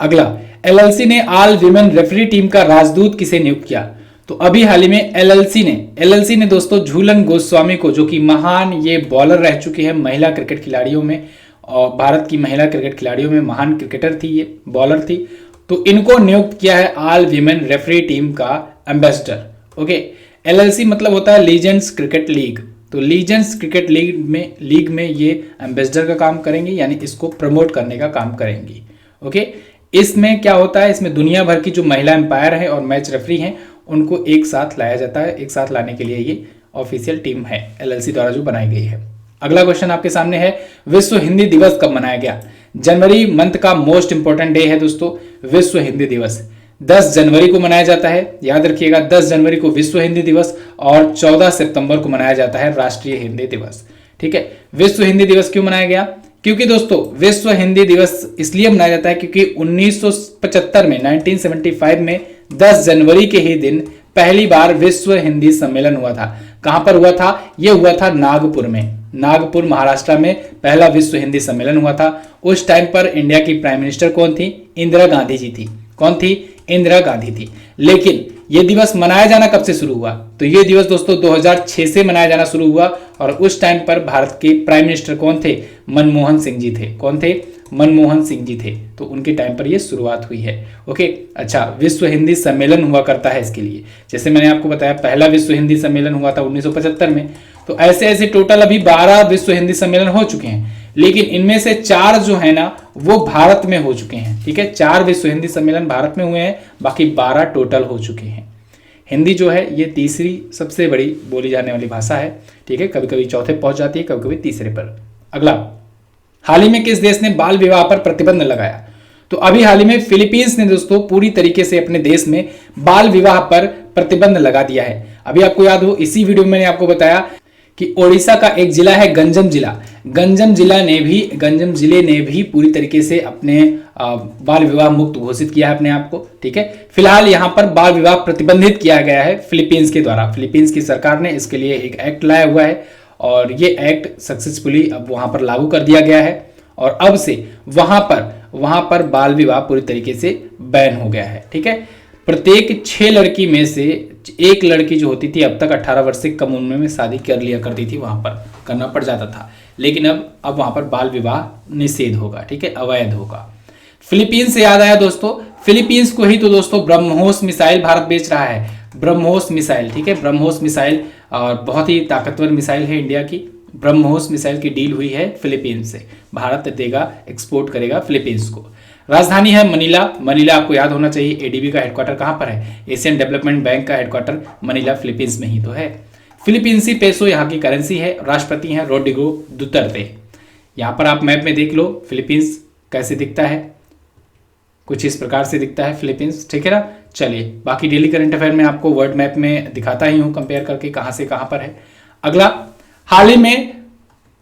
अगला, एलएलसी ने ऑल विमेन रेफरी टीम का राजदूत किसे नियुक्त किया? तो अभी हाल ही में एलएलसी ने दोस्तों झूलन गोस्वामी को, जो कि महान ये बॉलर रह चुके हैं महिला क्रिकेट खिलाड़ियों में, और भारत की महिला क्रिकेट खिलाड़ियों में महान क्रिकेटर थी, ये बॉलर थी, तो इनको नियुक्त किया है ऑल विमेन रेफरी टीम का एम्बेसडर। ओके, एलएलसी मतलब होता है लीजेंड्स क्रिकेट लीग। तो लीजेंड्स क्रिकेट लीग में ये एम्बेसडर का काम करेंगी, यानी इसको प्रमोट करने का काम करेंगी। ओके, इसमें क्या होता है, इसमें दुनिया भर की जो महिला एम्पायर हैं और मैच रेफरी हैं उनको एक साथ लाया जाता है। एक साथ लाने के लिए ये ऑफिशियल टीम है LLC द्वारा जो बनाई गई है। अगला क्वेश्चन आपके सामने है, विश्व हिंदी दिवस कब मनाया गया? जनवरी मंथ का मोस्ट इंपॉर्टेंट डे है दोस्तों विश्व हिंदी दिवस। 10 जनवरी को मनाया जाता है, याद रखिएगा 10 जनवरी को विश्व हिंदी दिवस और 14 सितंबर को मनाया जाता है राष्ट्रीय हिंदी दिवस। ठीक है, विश्व हिंदी दिवस क्यों मनाया गया? क्योंकि दोस्तों विश्व हिंदी दिवस इसलिए मनाया जाता है क्योंकि 1975 में 1975 में 10 जनवरी के ही दिन पहली बार विश्व हिंदी सम्मेलन हुआ था। कहां पर हुआ था? यह हुआ था नागपुर में, नागपुर महाराष्ट्र में पहला विश्व हिंदी सम्मेलन हुआ था। उस टाइम पर इंडिया की प्राइम मिनिस्टर कौन थी? इंदिरा गांधी जी थी। कौन थी? इंदिरा गांधी थी। लेकिन यह दिवस मनाया जाना कब से शुरू हुआ? तो यह दिवस दोस्तों 2006 से मनाया जाना शुरू हुआ और उस टाइम पर भारत के प्राइम मिनिस्टर कौन थे? मनमोहन सिंह जी थे। कौन थे? मनमोहन सिंह जी थे। तो उनके टाइम पर यह शुरुआत हुई है। ओके, अच्छा, विश्व हिंदी सम्मेलन हुआ करता है इसके लिए, जैसे मैंने आपको बताया पहला विश्व हिंदी सम्मेलन हुआ था 1975 में। तो ऐसे ऐसे टोटल अभी 12 विश्व हिंदी सम्मेलन हो चुके हैं, लेकिन इनमें से 4 जो है ना वो भारत में हो चुके हैं। ठीक है, 4 विश्व हिंदी सम्मेलन भारत में हुए हैं, बाकी 12 टोटल हो चुके हैं। हिंदी जो है ये तीसरी सबसे बड़ी बोली जाने वाली भाषा है। ठीक है, कभी कभी चौथे पहुंच जाती है, कभी कभी तीसरे पर। अगला, हाल ही में किस देश ने बाल विवाह पर प्रतिबंध लगाया? तो अभी हाल ही में फिलीपींस ने दोस्तों पूरी तरीके से अपने देश में बाल विवाह पर प्रतिबंध लगा दिया है। अभी आपको याद हो, इसी वीडियो में मैंने आपको बताया कि ओडिशा का एक जिला है गंजम जिला, गंजम जिले ने भी पूरी तरीके से अपने बाल विवाह मुक्त घोषित किया है अपने आप को। ठीक है, फिलहाल यहां पर बाल विवाह प्रतिबंधित किया गया है फिलीपींस के द्वारा। फिलीपींस की सरकार ने इसके लिए एक एक्ट लाया हुआ है और ये एक्ट सक्सेसफुली अब वहां पर लागू कर दिया गया है और अब से वहां पर बाल विवाह पूरी तरीके से बैन हो गया है। ठीक है, प्रत्येक 6 लड़की में से एक लड़की जो होती थी अब तक 18 वर्ष से कम उम्र में शादी कर लिया करती थी, वहां पर करना पड़ जाता था। लेकिन अब वहां पर बाल विवाह निषेध होगा। ठीक है, अवैध होगा। फिलीपींस से याद आया दोस्तों, फिलीपींस को ही तो दोस्तों ब्रह्मोस मिसाइल भारत बेच रहा है। ब्रह्मोस मिसाइल, ठीक है, ब्रह्मोस मिसाइल और बहुत ही ताकतवर मिसाइल है इंडिया की। ब्रह्मोस मिसाइल की डील हुई है फिलीपींस से, भारत देगा, एक्सपोर्ट करेगा फिलीपींस को। राजधानी है मनीला। मनीला आपको याद होना चाहिए, एडीबी का हेडक्वार्टर कहां पर है? एशियन डेवलपमेंट बैंक का हेडक्वार्टर मनीला फिलीपींस में ही तो है। फिलीपींसी पेसो यहाँ की करेंसी है। राष्ट्रपति हैं रोड्रिगो दुतर्ते। यहाँ पर आप मैप में देख लो फिलीपींस कैसे दिखता है, कुछ इस प्रकार से दिखता है फिलीपींस। ठीक है ना, चलिए बाकी डेली करंट अफेयर में आपको वर्ल्ड मैप में दिखाता ही हूँ कंपेयर करके कहाँ से कहाँ पर है। अगला, हाल ही में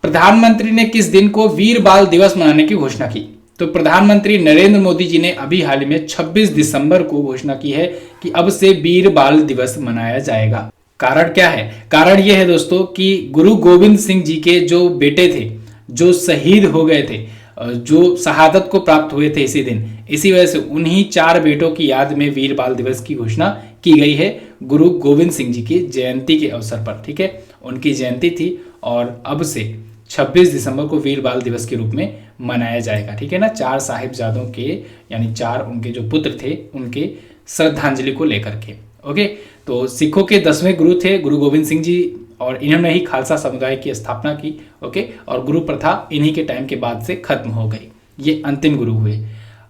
प्रधानमंत्री ने किस दिन को वीर बाल दिवस मनाने की घोषणा की? तो प्रधानमंत्री नरेंद्र मोदी जी ने अभी हाल ही में 26 दिसंबर को घोषणा की है कि अब से वीर बाल दिवस मनाया जाएगा। कारण क्या है? कारण यह है दोस्तों कि गुरु गोविंद सिंह जी के जो बेटे थे, जो शहीद हो गए थे, जो शहादत को प्राप्त हुए थे इसी दिन, इसी वजह से उन्हीं 4 बेटों की याद में वीर बाल दिवस की घोषणा की गई है गुरु गोविंद सिंह जी की जयंती के अवसर पर। ठीक है, उनकी जयंती थी और अब से 26 दिसंबर को वीर बाल दिवस के रूप में मनाया जाएगा। ठीक है ना, 4 साहिबजादों के यानी 4 उनके जो पुत्र थे उनके श्रद्धांजलि को लेकर के। ओके, तो सिखों के 10वें गुरु थे गुरु गोविंद सिंह जी और इन्होंने ही खालसा समुदाय की स्थापना की। ओके, और गुरु प्रथा इन्हीं के टाइम के बाद से खत्म हो गई, ये अंतिम गुरु हुए।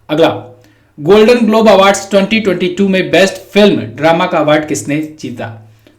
अगला, गोल्डन ग्लोब अवार्ड्स 2022 में बेस्ट फिल्म ड्रामा का अवार्ड किसने जीता?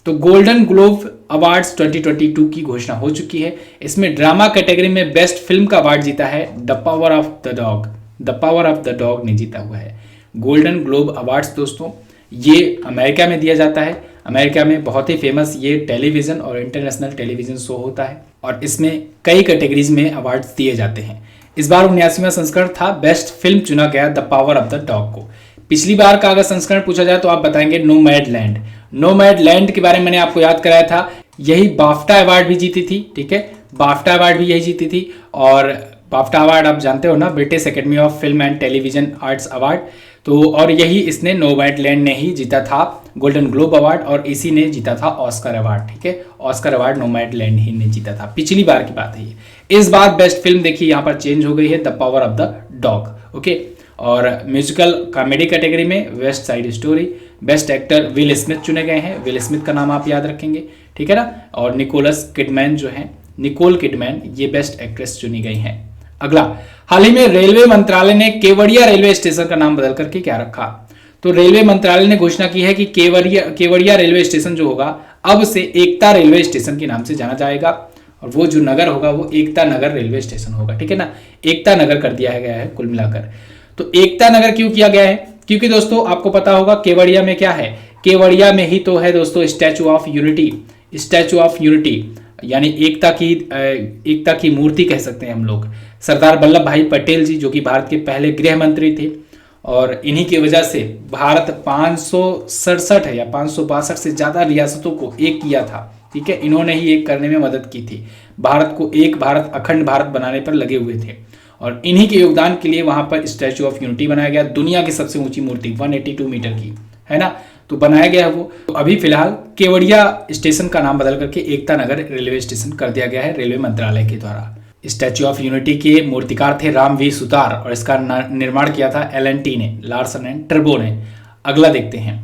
तो गोल्डन ग्लोब अवार्ड्स 2022 की घोषणा हो चुकी है। इसमें ड्रामा कैटेगरी में बेस्ट फिल्म का अवार्ड जीता है the power of the dog. The power of the dog ने जीता हुआ है गोल्डन ग्लोब अवार्ड्स। दोस्तों ये अमेरिका में दिया जाता है। अमेरिका में बहुत ही फेमस ये टेलीविजन और इंटरनेशनल टेलीविजन शो होता है और इसमें कई कैटेगरीज में अवार्ड्स दिए जाते हैं। इस बार 79वां संस्करण था, बेस्ट फिल्म चुना गया the power of the dog को। पिछली बार का अगर संस्करण पूछा जाए तो आप बताएंगे नोमैडलैंड। नोमैडलैंड के बारे में मैंने आपको याद कराया था, यही बाफ्टा अवार्ड भी जीती थी। ठीक है, बाफ्टा अवार्ड भी यही जीती थी और बाफ्टा अवार्ड आप जानते हो ना, British academy of film and television arts award. तो और यही इसने नोमैडलैंड ने ही जीता था गोल्डन ग्लोब अवार्ड और इसी ने जीता था ऑस्कर अवार्ड। ठीक है, ऑस्कर अवार्ड नोमैडलैंड ही ने जीता था, पिछली बार की बात है ये। इस बार बेस्ट फिल्म देखिए यहाँ पर चेंज हो गई है, the power of the dog. Okay, और म्यूजिकल कॉमेडी कैटेगरी में west side story, best actor will Smith चुने गए हैं। विल स्मिथ का नाम आप याद रखेंगे, ठीक है ना, और निकोलस किडमैन जो है, निकोल किडमैन, ये बेस्ट एक्ट्रेस चुनी गई हैं। अगला, हाल ही में रेलवे मंत्रालय ने केवड़िया रेलवे स्टेशन का नाम बदल करके क्या रखा? तो रेलवे मंत्रालय ने घोषणा की है कि केवड़िया रेलवे स्टेशन जो होगा अब से एकता रेलवे स्टेशन के नाम से जाना जाएगा, और वो जो नगर होगा वो एकता नगर रेलवे स्टेशन होगा, ठीक है ना। एकता नगर कर दिया गया है कुल मिलाकर। तो एकता नगर क्यों किया गया है? क्योंकि दोस्तों आपको पता होगा केवड़िया में क्या है, केवड़िया में ही तो है दोस्तों statue of unity. Statue of unity यानी एकता की मूर्ति कह सकते हैं हम लोग। सरदार वल्लभ भाई पटेल जी जो कि भारत के पहले गृह मंत्री थे, और इन्हीं की वजह से भारत 567 है या 562 से ज्यादा रियासतों को एक किया था, ठीक है। इन्होंने ही एक करने में मदद की थी, भारत को एक भारत अखंड भारत बनाने पर लगे हुए थे, और इन्हीं के योगदान के लिए वहां पर स्टैचू ऑफ यूनिटी बनाया गया। दुनिया की सबसे ऊंची मूर्ति 182 मीटर की है ना, तो बनाया गया है वो। तो अभी फिलहाल केवड़िया स्टेशन का नाम बदल करके एकता नगर रेलवे स्टेशन कर दिया गया है रेलवे मंत्रालय के द्वारा। स्टैचू ऑफ यूनिटी के मूर्तिकार थे राम वी सुतार, और इसका निर्माण किया था L&T ने, लार्सन एंड टर्बो ने। अगला देखते हैं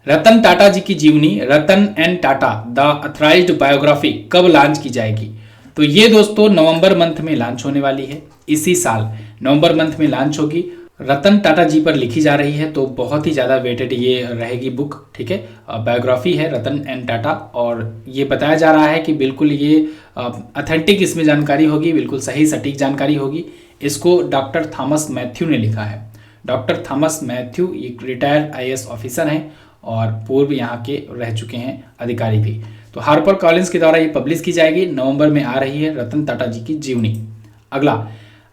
रतन टाटा जी की जीवनी, रतन एंड टाटा द अथराइज्ड बायोग्राफी कब लॉन्च की जाएगी? तो ये दोस्तों नवंबर मंथ में लॉन्च होने वाली है, इसी साल नवंबर मंथ में लॉन्च होगी। रतन टाटा जी पर लिखी जा रही है, तो बहुत ही ज़्यादा वेटेड ये रहेगी बुक, ठीक है। बायोग्राफी है रतन एंड टाटा, और ये बताया जा रहा है कि बिल्कुल ये ऑथेंटिक इसमें जानकारी होगी, बिल्कुल सही सटीक जानकारी होगी। इसको डॉक्टर थॉमस मैथ्यू ने लिखा है। डॉक्टर थॉमस मैथ्यू एक रिटायर्ड IAS ऑफिसर हैं और पूर्व यहाँ के रह चुके हैं अधिकारी भी। तो हार्पर कॉलिंस के द्वारा ये पब्लिश की जाएगी, नवंबर में आ रही है रतन टाटा जी की जीवनी। अगला,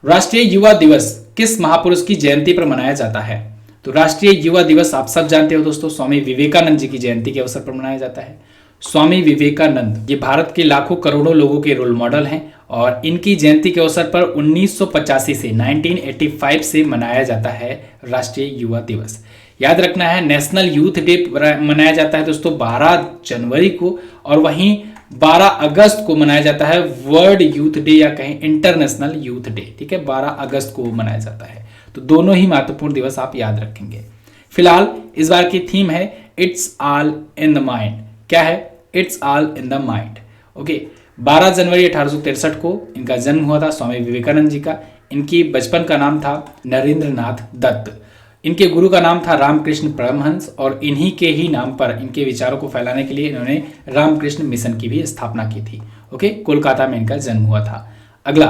राष्ट्रीय युवा दिवस किस महापुरुष की जयंती पर मनाया जाता है? तो राष्ट्रीय युवा दिवस आप सब जानते हो दोस्तों, स्वामी विवेकानंद जी की जयंती के अवसर पर मनाया जाता है। स्वामी विवेकानंद ये भारत के लाखों करोड़ों लोगों के रोल मॉडल हैं, और इनकी जयंती के अवसर पर 1985 से 1985 से मनाया जाता है राष्ट्रीय युवा दिवस। याद रखना है नेशनल यूथ डे मनाया जाता है दोस्तों 12 जनवरी को, और वहीं 12 अगस्त को मनाया जाता है वर्ल्ड यूथ डे या कहीं इंटरनेशनल यूथ डे, ठीक है। 12 अगस्त को मनाया जाता है, तो दोनों ही महत्वपूर्ण दिवस आप याद रखेंगे। फिलहाल इस बार की थीम है it's all in the mind. क्या है? It's all in the mind. Okay, 12 जनवरी 1863 को इनका जन्म हुआ था स्वामी विवेकानंद जी का। इनकी बचपन का नाम था नरेंद्र नाथ दत्त। इनके गुरु का नाम था रामकृष्ण परमहंस, और इन्हीं के ही नाम पर इनके विचारों को फैलाने के लिए इन्होंने रामकृष्ण मिशन की भी स्थापना की थी। ओके, कोलकाता में इनका जन्म हुआ था। अगला,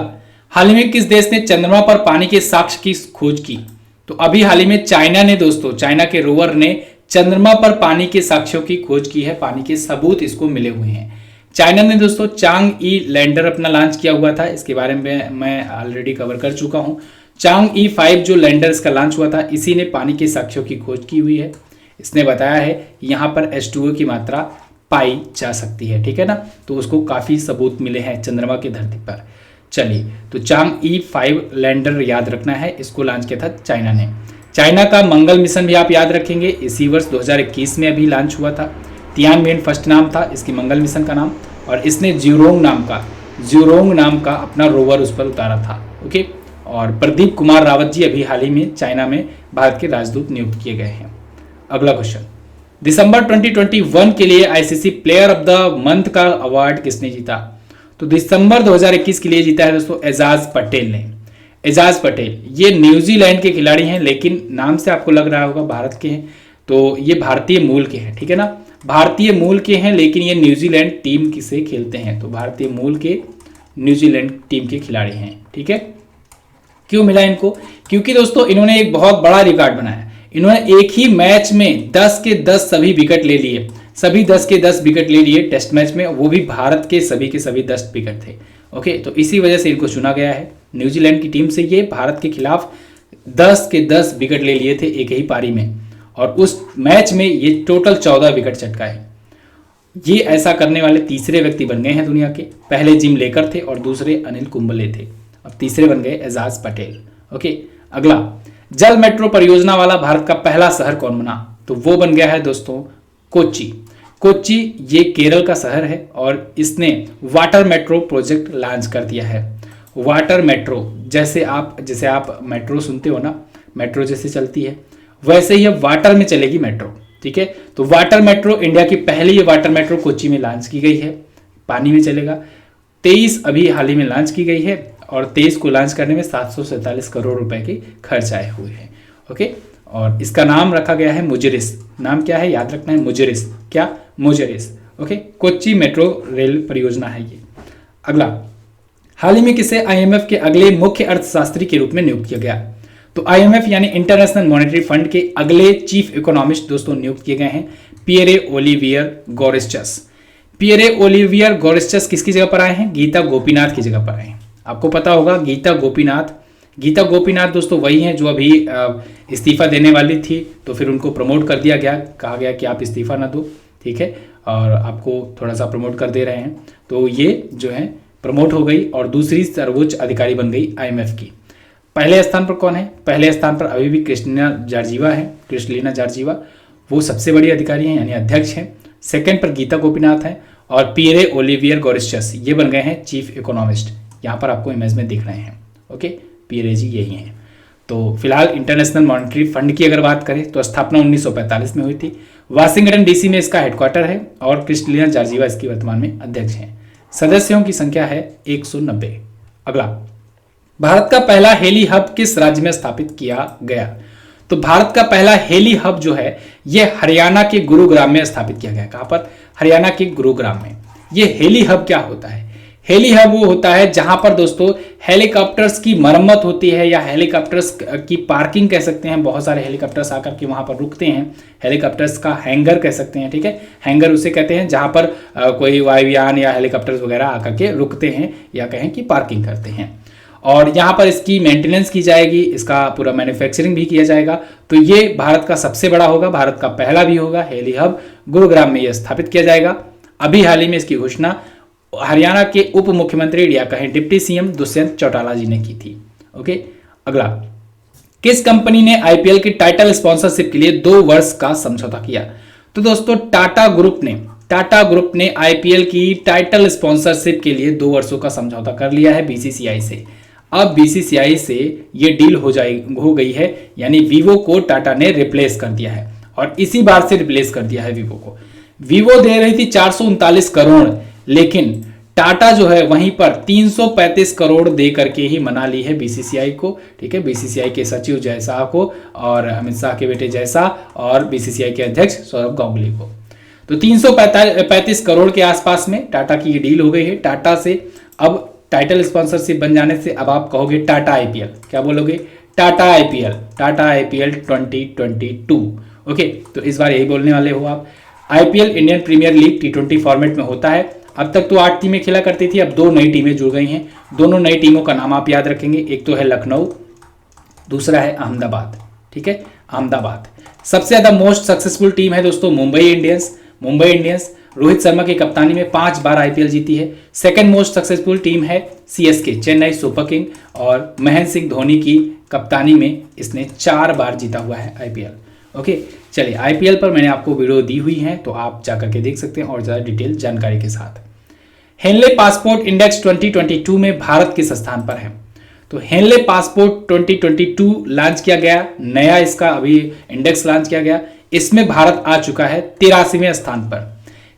हाल ही में किस देश ने चंद्रमा पर पानी के साक्ष्य की खोज की? तो अभी हाल ही में चाइना ने दोस्तों, चाइना के रोवर ने चंद्रमा पर पानी के साक्ष्यों की खोज की है, पानी के सबूत इसको मिले हुए हैं। चाइना ने दोस्तों चांग ई लैंडर अपना लॉन्च किया हुआ था, इसके बारे में मैं ऑलरेडी कवर कर चुका हूं। चांग E5 जो लैंडर इसका लॉन्च हुआ था, इसी ने पानी के साक्ष्यों की खोज की हुई है। इसने बताया है यहाँ पर H2O की मात्रा पाई जा सकती है, ठीक है ना। तो उसको काफी सबूत मिले हैं चंद्रमा की धरती पर। चलिए, तो चांग E5 लैंडर याद रखना है, इसको लॉन्च किया था चाइना ने। चाइना का मंगल मिशन भी आप याद रखेंगे, इसी वर्ष 2021 में अभी लॉन्च हुआ था। तियानवेन फर्स्ट नाम था इसकी मंगल मिशन का नाम, और इसने ज्यूरोंग नाम का अपना रोवर उस पर उतारा था। ओके, और प्रदीप कुमार रावत जी अभी हाल ही में चाइना में भारत के राजदूत नियुक्त किए गए हैं। अगला क्वेश्चन, दिसंबर 2021 के लिए ICC player of the month का अवार्ड किसने जीता? तो दिसंबर 2021 के लिए जीता है दोस्तों एजाज पटेल ने। एजाज पटेल ये न्यूजीलैंड के खिलाड़ी हैं, लेकिन नाम से आपको लग रहा होगा भारत के हैं, तो ये भारतीय मूल के हैं, ठीक है ना। भारतीय मूल के हैं, लेकिन ये न्यूजीलैंड टीम से खेलते हैं, तो भारतीय मूल के न्यूजीलैंड टीम के खिलाड़ी हैं, ठीक है। क्यों मिला इनको? क्योंकि दोस्तों इन्होंने एक बहुत बड़ा रिकॉर्ड बनाया। इन्होंने एक ही मैच में 10 के 10 सभी विकेट ले लिए, सभी 10 के 10 विकेट ले लिए टेस्ट मैच में, वो भी भारत के सभी 10 विकेट थे। ओके, तो इसी वजह से इनको चुना गया है। न्यूजीलैंड की टीम से ये भारत के खिलाफ 10 के 10 विकेट ले लिए थे एक ही पारी में, और उस मैच में ये टोटल 14 विकेट चटकाए। ये ऐसा करने वाले तीसरे व्यक्ति बन गए हैं दुनिया के। पहले जिम लेकर थे और दूसरे अनिल कुंबले थे, अब तीसरे बन गए एजाज पटेल। ओके, अगला, जल मेट्रो परियोजना वाला भारत का पहला शहर कौन बना? तो वो बन गया है दोस्तों कोच्चि। कोच्चि ये केरल का शहर है, और इसने वाटर मेट्रो प्रोजेक्ट लॉन्च कर दिया है। वाटर मेट्रो, जैसे आप मेट्रो सुनते हो ना, मेट्रो जैसे चलती है, वैसे ही अब वाटर में चलेगी मेट्रो, ठीक है। तो वाटर मेट्रो, इंडिया की पहली ये वाटर मेट्रो कोच्चि में लॉन्च की गई है, पानी में चलेगा। 23 अभी हाल ही में लॉन्च की गई है, और 23 को लॉन्च करने में 747 करोड़ रुपए के खर्च आए हुए हैं। ओके, और इसका नाम रखा गया है मुजिरिस। नाम क्या है, याद रखना है, मुजिरिस। क्या, Muziris. Okay, Kochi metro rail परियोजना है ये। अगला, हाल ही में किसे आईएमएफ के अगले मुख्य अर्थशास्त्री के रूप में नियुक्त किया गया? तो आईएमएफ यानी इंटरनेशनल मॉनेटरी फंड के अगले चीफ इकोनॉमिस्ट दोस्तों नियुक्त किए गए हैं पियरे ओलिवियर गोरेस्चस। पियरे ओलिवियर गोरेस्चस किसकी जगह पर आए हैं? गीता गोपीनाथ की जगह पर आए हैं। आपको पता होगा गीता गोपीनाथ दोस्तों वही हैं जो अभी इस्तीफा देने वाली थी, तो फिर उनको प्रमोट कर दिया गया, कहा गया कि आप इस्तीफा ना दो, ठीक है, और आपको थोड़ा सा प्रमोट कर दे रहे हैं। तो ये जो है प्रमोट हो गई और दूसरी सर्वोच्च अधिकारी बन गई आईएमएफ की। पहले स्थान पर कौन है? पहले स्थान पर अभी भी क्रिस्टलिना जॉर्जिवा, वो सबसे बड़ी अधिकारी हैं यानी अध्यक्ष हैं। सेकंड पर गीता गोपीनाथ हैं और पियरे ओलिवियर गोरेस्चस ये बन गए हैं चीफ इकोनॉमिस्ट। यहाँ पर आपको इमेज में दिख रहे हैं। ओके, पियरे जी यही हैं। तो फिलहाल इंटरनेशनल मॉनेटरी फंड की अगर बात करें तो स्थापना 1945 में हुई थी। वाशिंगटन डीसी में इसका हेडक्वार्टर है और क्रिस्टलिना जॉर्जिवा इसकी वर्तमान में अध्यक्ष हैं। सदस्यों की संख्या है 190। अगला, भारत का पहला हेली हब किस राज्य में स्थापित किया गया? तो भारत का पहला हेली हब जो है यह हरियाणा के गुरुग्राम में स्थापित किया गया। कहां पर? हरियाणा के गुरुग्राम में। यह हेली हब क्या होता है? हेली हब वो होता है जहां पर दोस्तों हेलीकॉप्टर्स की मरम्मत होती है या हेलीकॉप्टर्स की पार्किंग कह सकते हैं। बहुत सारे हेलीकॉप्टर्स आकर के वहां पर रुकते हैं। हेलीकॉप्टर्स का हैंगर कह सकते हैं, ठीक है, हैंगर उसे कहते हैं जहां पर कोई वायुयान या हेलीकॉप्टर्स वगैरह आकर के रुकते हैं या कहें कि पार्किंग करते हैं। और यहाँ पर इसकी मेंटेनेंस की जाएगी, इसका पूरा मैन्युफैक्चरिंग भी किया जाएगा। तो ये भारत का सबसे बड़ा होगा, भारत का पहला भी होगा हेली हब। गुरुग्राम में यह स्थापित किया जाएगा। अभी हाल ही में इसकी घोषणा हरियाणा के उप मुख्यमंत्री या कहें डिप्टी सीएम दुष्यंत चौटाला जी ने की थी। ओके, अगला, किस कंपनी ने आईपीएल की टाइटल स्पॉन्सरशिप के लिए 2 वर्ष का समझौता किया? तो दोस्तों टाटा ग्रुप ने आईपीएल की टाइटल स्पॉन्सरशिप के लिए 2 वर्षों का समझौता कर लिया है बीसीसीआई से। अब बीसीसीआई से ये डील हो गई है, यानी वीवो को टाटा ने रिप्लेस कर दिया है और इसी बार से रिप्लेस कर दिया है वीवो को। वीवो दे रही थी 439 करोड़, लेकिन टाटा जो है वहीं पर 335 करोड़ दे करके ही मना ली है बीसीसीआई को, ठीक है, बीसीसीआई के सचिव जय शाह को और अमित शाह के बेटे जय शाह और बीसीसीआई के अध्यक्ष सौरभ गांगुली को। तो 335 करोड़ के आसपास में टाटा की ये डील हो गई है। टाटा से अब टाइटल स्पॉन्सरशिप बन जाने से अब आप कहोगे टाटा आईपीएल। क्या बोलोगे? टाटा आईपीएल 2022। ओके, तो इस बार यही बोलने वाले हो आप। IPL Indian Premier League T20 format में होता है। अब तक तो 8 टीमें खेला करती थी, अब 2 नई टीमें जुड़ गई हैं। दोनों नई टीमों का नाम आप याद रखेंगे, एक तो है लखनऊ, दूसरा है अहमदाबाद, ठीक है, अहमदाबाद। सबसे ज्यादा मोस्ट सक्सेसफुल टीम है दोस्तों मुंबई इंडियंस। रोहित शर्मा की कप्तानी में 5 बार आईपीएल जीती है। सेकंड मोस्ट सक्सेसफुल टीम है सीएसके, चेन्नई सुपर किंग, और महेंद्र सिंह धोनी की कप्तानी में इसने 4 बार जीता हुआ है आईपीएल। ओके, चलिए, आईपीएल पर मैंने आपको वीडियो दी हुई है तो आप जाकर के देख सकते हैं और ज़्यादा डिटेल जानकारी के साथ। हेनले पासपोर्ट इंडेक्स 2022 में भारत किस स्थान पर है? तो हेनले पासपोर्ट 2022 लॉन्च किया गया, नया इसका अभी इंडेक्स लॉन्च किया गया। इसमें भारत आ चुका है 83वें स्थान पर,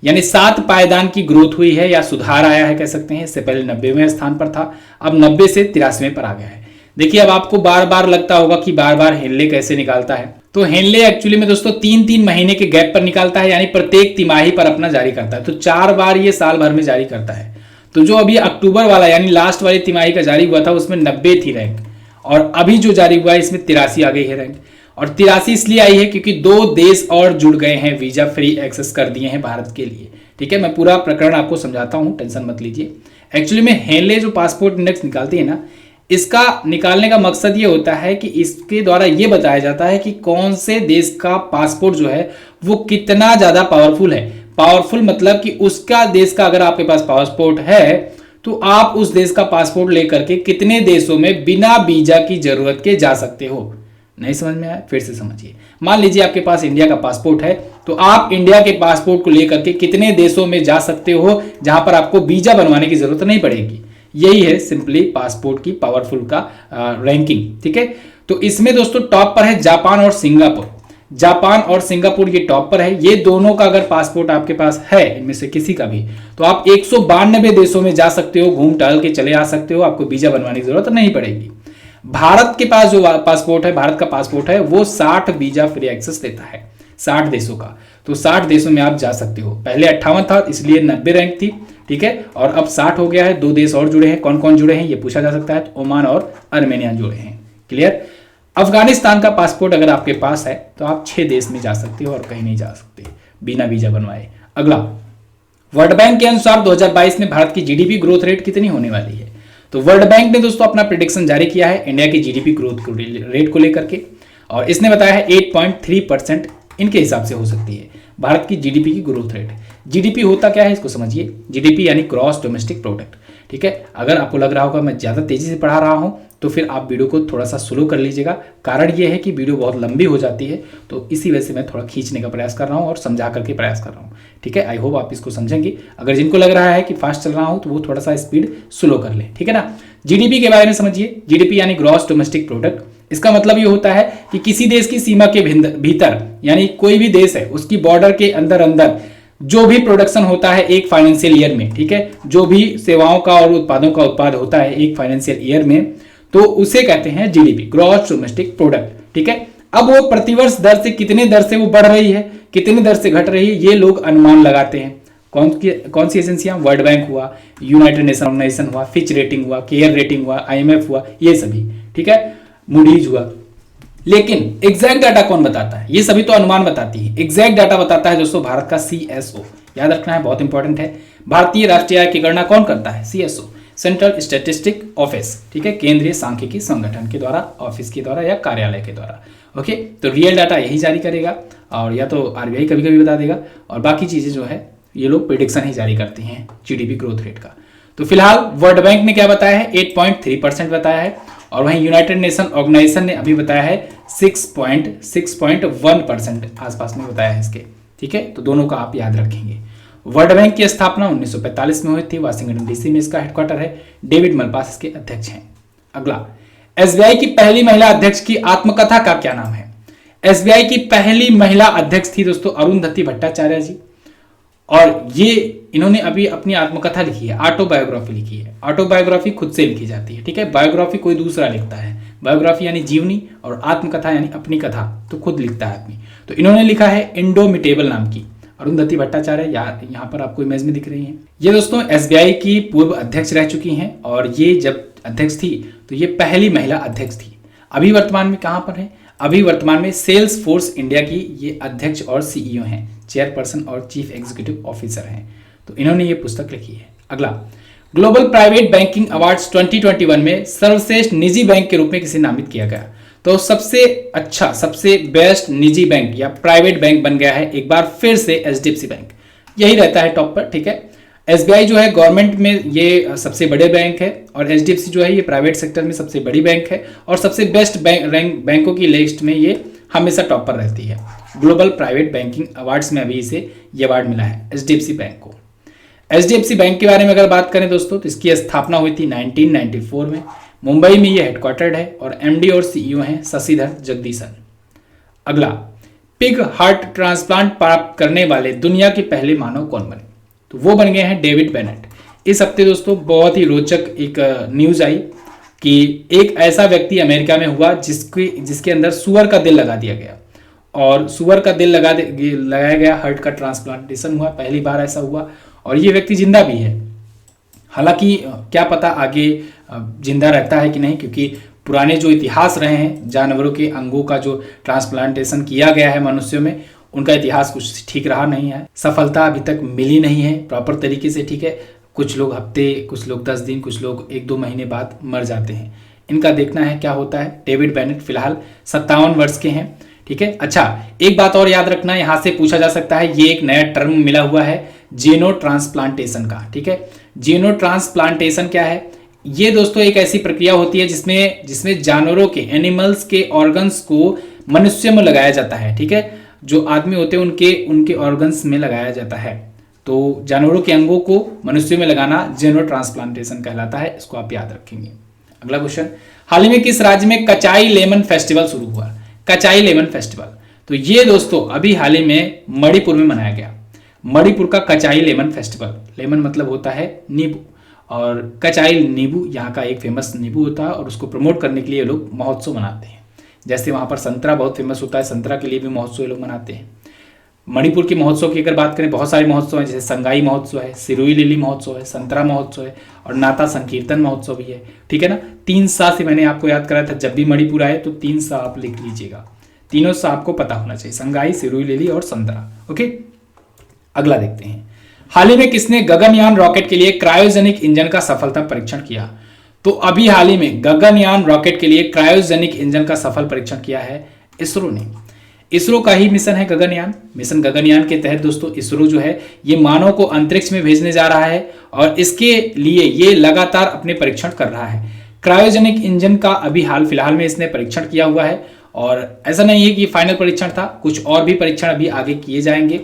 यानी 7 पायदान की ग्रोथ हुई है या सुधार आया है कह सकते हैं। इससे पहले 90वें स्थान पर था, अब 90 से 83वें पर आ गया है। देखिए, अब आपको बार बार लगता होगा कि बार बार हेनले कैसे निकालता है। तो हेनले एक्चुअली में दोस्तों 3-3 महीने के गैप पर निकालता है, यानी प्रत्येक तिमाही पर अपना जारी करता है। तो 4 बार ये साल भर में जारी करता है। तो जो अभी अक्टूबर वाला यानी लास्ट वाली तिमाही का जारी हुआ था उसमें 90 थी रैंक, और अभी जो जारी हुआ है इसमें 83 आ गई है रैंक। और 83 इसलिए आई है क्योंकि 2 देश और जुड़ गए हैं, वीजा फ्री एक्सेस कर दिए हैं भारत के लिए, ठीक है। मैं पूरा प्रकरण आपको समझाता हूं, टेंशन मत लीजिए। एक्चुअली में हेनले जो पासपोर्ट इंडेक्स निकालती है ना, इसका निकालने का मकसद ये होता है कि इसके द्वारा ये बताया जाता है कि कौन से देश का पासपोर्ट जो है वो कितना ज्यादा पावरफुल है। पावरफुल मतलब कि उसका देश का अगर आपके पास पासपोर्ट है तो आप उस देश का पासपोर्ट लेकर के कितने देशों में बिना वीजा की जरूरत के जा सकते हो। नहीं समझ में आया? फिर से समझिए। मान लीजिए आपके पास इंडिया का पासपोर्ट है, तो आप इंडिया के पासपोर्ट को लेकर के कितने देशों में जा सकते हो जहां पर आपको वीजा बनवाने की जरूरत नहीं पड़ेगी। यही है सिंपली पासपोर्ट की पावरफुल का रैंकिंग, ठीक है। तो इसमें दोस्तों टॉप पर है जापान और सिंगापुर। जापान और सिंगापुर ये टॉप पर है। ये दोनों का अगर पासपोर्ट आपके पास है, इनमें से किसी का भी, तो आप 192 देशों में जा सकते हो, घूम टहल के चले आ सकते हो, आपको वीजा बनवाने की जरूरत नहीं पड़ेगी। भारत के पास जो पासपोर्ट है, भारत का पासपोर्ट है, वो 60 वीजा फ्री एक्सेस देता है 60 देशों का। तो 60 देशों में आप जा सकते हो। पहले 58 था, इसलिए 90 रैंक थी, ठीक है, और अब 60 हो गया है। 2 देश और जुड़े हैं, कौन कौन जुड़े हैं ये पूछा जा सकता है, तो ओमान और आर्मेनिया जुड़े हैं। क्लियर। अफगानिस्तान का पासपोर्ट अगर आपके पास है तो आप 6 देश में जा सकते हो और कहीं नहीं जा सकते बिना वीजा बनवाए। अगला, वर्ल्ड बैंक के अनुसार 2022 में भारत की जीडीपी ग्रोथ रेट कितनी होने वाली है? तो वर्ल्ड बैंक ने दोस्तों अपना प्रेडिक्शन जारी किया है इंडिया की जीडीपी ग्रोथ रेट को लेकर के, और इसने बताया है 8.3% इनके हिसाब से हो सकती है भारत की जीडीपी की ग्रोथ रेट। जीडीपी होता क्या है इसको समझिए। जीडीपी यानी ग्रॉस डोमेस्टिक प्रोडक्ट, ठीक है। अगर आपको लग रहा होगा मैं ज़्यादा तेजी से पढ़ा रहा हूँ तो फिर आप वीडियो को थोड़ा सा स्लो कर लीजिएगा। कारण ये है कि वीडियो बहुत लंबी हो जाती है, तो इसी वजह से मैं थोड़ा खींचने का प्रयास कर रहा हूँ और समझा करके प्रयास कर रहा हूँ, ठीक है। आई होप आप इसको समझेंगे। अगर जिनको लग रहा है कि फास्ट चल रहा हूँ तो वो थोड़ा सा स्पीड स्लो कर ले, ठीक है ना। जीडीपी के बारे में समझिए। जीडीपी यानी ग्रॉस डोमेस्टिक प्रोडक्ट, इसका मतलब ये होता है कि किसी देश की सीमा के भीतर, यानी कोई भी देश है उसकी बॉर्डर के अंदर अंदर जो भी प्रोडक्शन होता है एक फाइनेंशियल ईयर में, ठीक है, जो भी सेवाओं का और उत्पादों का उत्पाद होता है एक फाइनेंशियल ईयर में, तो उसे कहते हैं जीडीपी, ग्रॉस डोमेस्टिक प्रोडक्ट, ठीक है। अब वो प्रतिवर्ष दर से कितने दर से वो बढ़ रही है, कितने दर से घट रही है, ये लोग अनुमान लगाते हैं। कौन सी एजेंसियां? वर्ल्ड बैंक हुआ, यूनाइटेड नेशन ऑर्गेनाइजेशन हुआ, फिच रेटिंग हुआ, केयर रेटिंग हुआ, आईएमएफ हुआ, ये सभी, ठीक है, मूडीज हुआ। लेकिन एग्जैक्ट डाटा कौन बताता है? ये सभी तो अनुमान बताती है, एग्जैक्ट डाटा बताता है दोस्तों भारत का सीएसओ। याद रखना है, बहुत इंपॉर्टेंट है। भारतीय राष्ट्रीय आय की गणना कौन करता है? सीएसओ, सेंट्रल स्टैटिस्टिक ऑफिस, ठीक है, केंद्रीय सांख्यिकी संगठन के द्वारा, ऑफिस के द्वारा या कार्यालय के द्वारा। ओके, तो रियल डाटा यही जारी करेगा, और या तो आरबीआई कभी कभी बता देगा, और बाकी चीजें जो है ये लोग प्रेडिक्शन ही जारी करते हैं जीडीपी ग्रोथ रेट का। तो फिलहाल वर्ल्ड बैंक ने क्या बताया है? 8.3% बताया है, और वहीं यूनाइटेड नेशन ऑर्गेनाइजेशन ने अभी बताया है 6.1% आसपास में बताया है इसके, ठीक है। तो दोनों का आप याद रखेंगे। वर्ल्ड बैंक की स्थापना 1945 में हुई थी, वाशिंगटन डीसी में इसका हेडक्वार्टर है। डेविड मलपास इसके अध्यक्ष हैं। अगला, एसबीआई की पहली महिला अध्यक्ष की आत्मकथा का क्या नाम है? एसबीआई की पहली महिला अध्यक्ष थी दोस्तों अरुंधति भट्टाचार्य जी, और ये इन्होंने अभी अपनी आत्मकथा लिखी है, ऑटोबायोग्राफी लिखी है। ऑटोबायोग्राफी खुद से लिखी जाती है, ठीक है, बायोग्राफी कोई दूसरा लिखता है। बायोग्राफी यानी जीवनी, और आत्मकथा यानी अपनी कथा तो खुद लिखता है आदमी। तो इन्होंने लिखा है इंडोमिटेबल नाम की, अरुंधति भट्टाचार्य यहाँ पर आपको इमेज में दिख रही हैं। ये दोस्तों एसबीआई की पूर्व अध्यक्ष रह चुकी हैं, और ये जब अध्यक्ष थी तो ये पहली महिला अध्यक्ष थी। अभी वर्तमान में कहाँ पर है? अभी वर्तमान में सेल्स फोर्स इंडिया की ये अध्यक्ष और सीईओ हैं, चेयरपर्सन और चीफ एग्जीक्यूटिव ऑफिसर हैं। तो इन्होंने ये पुस्तक लिखी है। अगला, ग्लोबल प्राइवेट बैंकिंग अवार्ड्स 2021 में सर्वश्रेष्ठ निजी बैंक के रूप में किसे नामित किया गया? तो सबसे अच्छा, सबसे बेस्ट निजी बैंक या प्राइवेट बैंक बन गया है एक बार फिर से एचडीएफसी बैंक, यही रहता है टॉप पर, ठीक है। एसबीआई जो है गवर्नमेंट में ये सबसे बड़े बैंक है, और एचडीएफसी जो है ये प्राइवेट सेक्टर में सबसे बड़ी बैंक है, और सबसे बेस्ट बैंकों की लिस्ट में ये हमेशा टॉप पर रहती है। ग्लोबल प्राइवेट बैंकिंग अवार्ड्स में अभी इसे ये अवार्ड मिला है एचडीएफसी बैंक को। एचडीएफसी बैंक के बारे में अगर बात करें दोस्तों तो इसकी स्थापना हुई थी 1994 में। मुंबई में ये हेडक्वार्टर्ड है, और एमडी और सीईओ हैं शशिधर जगदीशन। अगला, पिग हार्ट ट्रांसप्लांट प्राप्त करने वाले दुनिया के पहले मानव कौन बने? तो वो बन गए हैं डेविड बेनेट। इस हफ्ते दोस्तों बहुत ही रोचक एक न्यूज आई कि एक ऐसा व्यक्ति अमेरिका में हुआ जिसके अंदर सुअर का दिल लगा दिया गया, और सुअर का दिल लगाया गया, हार्ट का ट्रांसप्लांटेशन हुआ, पहली बार ऐसा हुआ, और ये व्यक्ति जिंदा भी है। हालांकि क्या पता आगे जिंदा रहता है कि नहीं, क्योंकि पुराने जो इतिहास रहे हैं जानवरों के अंगों का जो ट्रांसप्लांटेशन किया गया है मनुष्यों में, उनका इतिहास कुछ ठीक रहा नहीं है। सफलता अभी तक मिली नहीं है प्रॉपर तरीके से, ठीक है। कुछ लोग हफ्ते, कुछ लोग 10 दिन, कुछ लोग 1-2 महीने बाद मर जाते हैं। इनका देखना है क्या होता है। डेविड बेनेट फिलहाल 57 वर्ष के हैं, ठीक है। अच्छा, एक बात और याद रखना, यहाँ से पूछा जा सकता है, ये एक नया टर्म मिला हुआ है जेनो ट्रांसप्लांटेशन का, ठीक है। जेनो ट्रांसप्लांटेशन क्या है? ये दोस्तों एक ऐसी प्रक्रिया होती है जिसमें जानवरों के, एनिमल्स के ऑर्गन्स को मनुष्य में लगाया जाता है, ठीक है। जो आदमी होते हैं उनके ऑर्गन्स में लगाया जाता है। तो जानवरों के अंगों को मनुष्य में लगाना जेनो ट्रांसप्लांटेशन कहलाता है, इसको आप याद रखेंगे। अगला क्वेश्चन, हाल ही में किस राज्य में कचाई लेमन फेस्टिवल शुरू हुआ? कचाई लेमन फेस्टिवल, तो ये दोस्तों अभी हाल ही में मणिपुर में मनाया गया। मणिपुर का कचाई लेमन फेस्टिवल, लेमन मतलब होता है नींबू, और कचाइल नींबू यहाँ का एक फेमस नींबू होता है और उसको प्रमोट करने के लिए ये लोग महोत्सव मनाते हैं। जैसे वहाँ पर संतरा बहुत फेमस होता है, संतरा के लिए भी महोत्सव ये लोग मनाते हैं। मणिपुर के महोत्सव की अगर बात करें, बहुत सारे महोत्सव हैं, जैसे संगाई महोत्सव है, सिरोही लिली महोत्सव है, संतरा महोत्सव है और नाता संकीर्तन महोत्सव भी है। ठीक है ना, 3 सा से मैंने आपको याद कराया था, जब भी मणिपुर आए तो 3 सा आप लिख लीजिएगा, तीनों सा आपको पता होना चाहिए, संगाई, सिरोही लिली और संतरा। ओके, अगला देखते हैं। हाल ही में किसने गगनयान रॉकेट के लिए क्रायोजेनिक इंजन का सफलता परीक्षण किया? तो अभी हाल ही में गगनयान रॉकेट के लिए क्रायोजेनिक इंजन का सफल परीक्षण किया है इसरो ने। इसरो का ही मिशन है गगनयान। मिशन गगनयान के तहत दोस्तों इसरो जो है ये मानव को अंतरिक्ष में भेजने जा रहा है और इसके लिए ये लगातार अपने परीक्षण कर रहा है। क्रायोजेनिक इंजन का अभी हाल फिलहाल में इसने परीक्षण किया हुआ है और ऐसा नहीं है कि फाइनल परीक्षण था, कुछ और भी परीक्षण अभी आगे किए जाएंगे।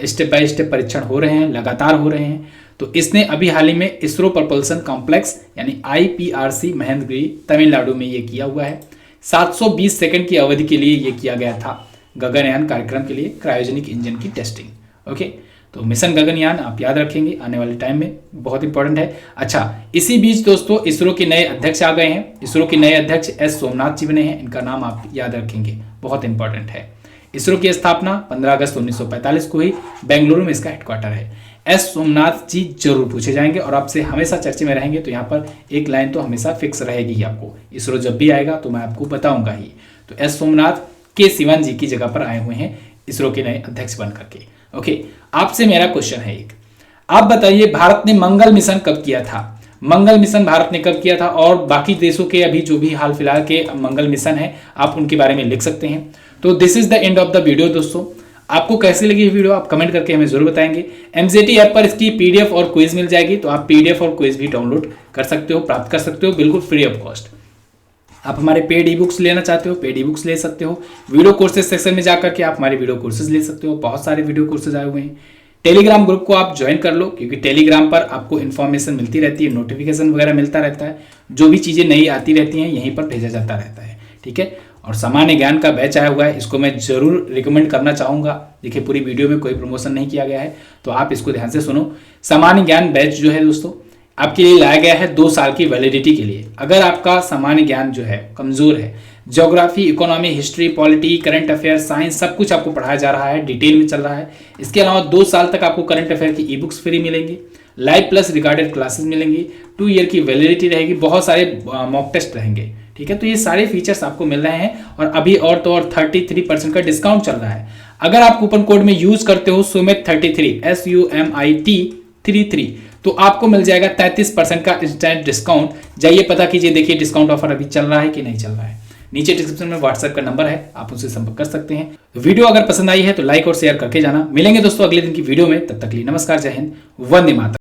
स्टेप बाय स्टेप परीक्षण हो रहे हैं, लगातार हो रहे हैं। तो इसने अभी हाल ही में इसरो प्रपल्सन कॉम्प्लेक्स यानी IPRC महेंद्रगिरी तमिलनाडु में ये किया हुआ है। 720 सेकंड की अवधि के लिए ये किया गया था गगनयान कार्यक्रम के लिए क्रायोजेनिक इंजन की टेस्टिंग। ओके, तो मिशन गगनयान आप याद रखेंगे, आने वाले टाइम में बहुत इंपॉर्टेंट है। अच्छा, इसी बीच दोस्तों इसरो के नए अध्यक्ष आ गए हैं। इसरो के नए अध्यक्ष S सोमनाथ जी बने हैं, इनका नाम आप याद रखेंगे, बहुत इंपॉर्टेंट है। इसरो की स्थापना 15 अगस्त 1945 को हुई, बेंगलुरु में इसका हेडक्वार्टर है। S सोमनाथ जी जरूर पूछे जाएंगे और आपसे हमेशा चर्चे में रहेंगे, तो यहाँ पर एक लाइन तो हमेशा फिक्स रहेगी ही आपको। इसरो जब भी आएगा तो मैं आपको बताऊंगा ही। तो S सोमनाथ के सिवन जी की जगह पर आए हुए हैं इसरो के नए अध्यक्ष बन करके। ओके, आपसे मेरा क्वेश्चन है एक, आप बताइए भारत ने मंगल मिशन कब किया था? मंगल मिशन भारत ने कब किया था और बाकी देशों के अभी जो भी हाल फिलहाल के मंगल मिशन है आप उनके बारे में लिख सकते हैं। तो this is the end of the video दोस्तों। आपको कैसी लगी ये वीडियो आप कमेंट करके हमें जरूर बताएंगे। MZT ऐप पर इसकी PDF और क्विज मिल जाएगी, तो आप PDF और क्विज भी डाउनलोड कर सकते हो, प्राप्त कर सकते हो बिल्कुल फ्री ऑफ कॉस्ट। आप हमारे पेड ई बुक्स लेना चाहते हो, पेड ई बुक्स ले सकते हो। वीडियो कोर्सेज सेक्शन में जाकर के आप हमारे वीडियो कोर्सेज ले सकते हो, बहुत सारे वीडियो कोर्सेज आए हुए हैं। टेलीग्राम ग्रुप को आप ज्वाइन कर लो, क्योंकि टेलीग्राम पर आपको इन्फॉर्मेशन मिलती रहती है, नोटिफिकेशन वगैरह मिलता रहता है, जो भी चीज़ें नई आती रहती हैं यहीं पर भेजा जाता रहता है। ठीक है, और सामान्य ज्ञान का बैच आया हुआ है, इसको मैं जरूर रिकमेंड करना चाहूँगा। देखिए पूरी वीडियो में कोई प्रमोशन नहीं किया गया है, तो आप इसको ध्यान से सुनो। सामान्य ज्ञान बैच जो है दोस्तों आपके लिए लाया गया है 2 साल की वैलिडिटी के लिए। अगर आपका सामान्य ज्ञान जो है कमजोर है, geography, economy, history, polity, current affair, science सब कुछ आपको पढ़ाया जा रहा है, डिटेल में चल रहा है। इसके अलावा 2 साल तक आपको करंट अफेयर की ई बुक्स फ्री मिलेंगी, लाइव प्लस रिकॉर्डेड क्लासेस मिलेंगी, 2 ईयर की वैलिडिटी रहेगी, बहुत सारे मॉक टेस्ट रहेंगे। ठीक है, तो ये सारे फीचर्स आपको मिल रहे हैं और अभी और तो और 33% का डिस्काउंट चल रहा है। अगर आप कूपन कोड में यूज करते हो SUMIT33 SUMIT33 तो आपको मिल जाएगा 33% का इंस्टेंट डिस्काउंट। जाइए पता कीजिए, देखिए डिस्काउंट ऑफर अभी चल रहा है कि नहीं चल रहा है। नीचे डिस्क्रिप्शन में व्हाट्सएप का नंबर है, आप उनसे संपर्क कर सकते हैं। वीडियो अगर पसंद आई है तो लाइक और शेयर करके जाना। मिलेंगे दोस्तों अगले दिन की वीडियो में, तब तक के लिए नमस्कार, जय हिंद, वंदे मातरम।